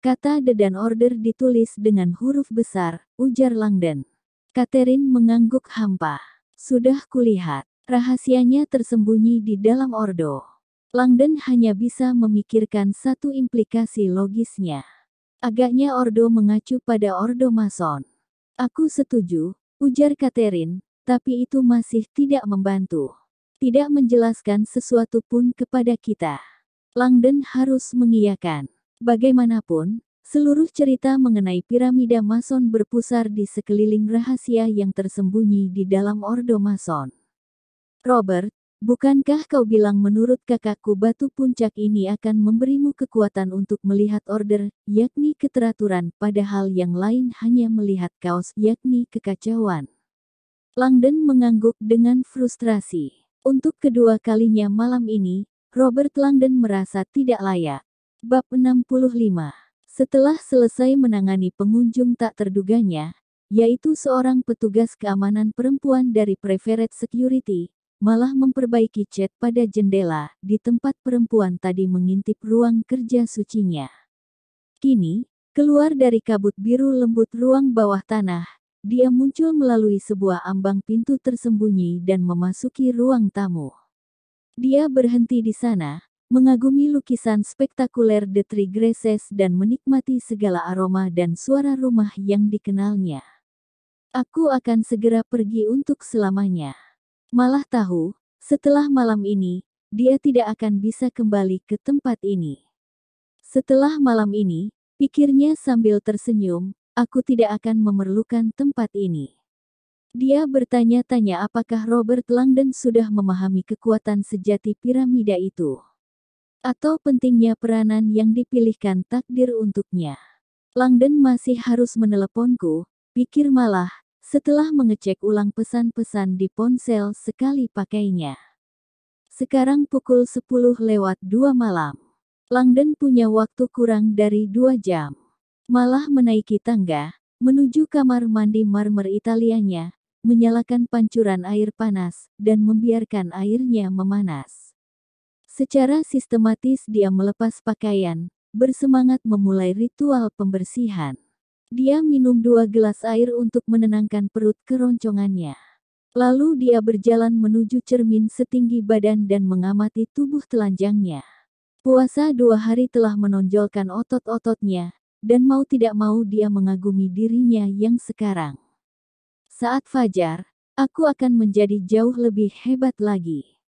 Kata the dan order ditulis dengan huruf besar, ujar Langdon. Catherine mengangguk hampa. Sudah kulihat, rahasianya tersembunyi di dalam ordo. Langdon hanya bisa memikirkan satu implikasi logisnya. Agaknya ordo mengacu pada ordo Mason. Aku setuju, ujar Catherine, tapi itu masih tidak membantu. Tidak menjelaskan sesuatu pun kepada kita. Langdon harus mengiyakan. Bagaimanapun, seluruh cerita mengenai piramida Mason berpusar di sekeliling rahasia yang tersembunyi di dalam ordo Mason. Robert, bukankah kau bilang menurut kakakku batu puncak ini akan memberimu kekuatan untuk melihat order, yakni keteraturan, padahal yang lain hanya melihat kaos, yakni kekacauan. Langdon mengangguk dengan frustrasi. Untuk kedua kalinya malam ini, Robert Langdon merasa tidak layak. Bab 65. Setelah selesai menangani pengunjung tak terduganya, yaitu seorang petugas keamanan perempuan dari Private Security, malah memperbaiki cat pada jendela di tempat perempuan tadi mengintip ruang kerja sucinya. Kini, keluar dari kabut biru lembut ruang bawah tanah, dia muncul melalui sebuah ambang pintu tersembunyi dan memasuki ruang tamu. Dia berhenti di sana, mengagumi lukisan spektakuler The Three Graces dan menikmati segala aroma dan suara rumah yang dikenalnya. Aku akan segera pergi untuk selamanya. Malah tahu, setelah malam ini, dia tidak akan bisa kembali ke tempat ini. Setelah malam ini, pikirnya sambil tersenyum, aku tidak akan memerlukan tempat ini. Dia bertanya-tanya apakah Robert Langdon sudah memahami kekuatan sejati piramida itu. Atau pentingnya peranan yang dipilihkan takdir untuknya. Langdon masih harus meneleponku, pikir malah, setelah mengecek ulang pesan-pesan di ponsel sekali pakainya. Sekarang pukul 10:02 malam. Langdon punya waktu kurang dari 2 jam. Malah menaiki tangga, menuju kamar mandi marmer Italianya, menyalakan pancuran air panas, dan membiarkan airnya memanas. Secara sistematis dia melepas pakaian, bersemangat memulai ritual pembersihan. Dia minum 2 gelas air untuk menenangkan perut keroncongannya. Lalu dia berjalan menuju cermin setinggi badan dan mengamati tubuh telanjangnya. Puasa 2 hari telah menonjolkan otot-ototnya, dan mau tidak mau dia mengagumi dirinya yang sekarang. Saat fajar, aku akan menjadi jauh lebih hebat lagi.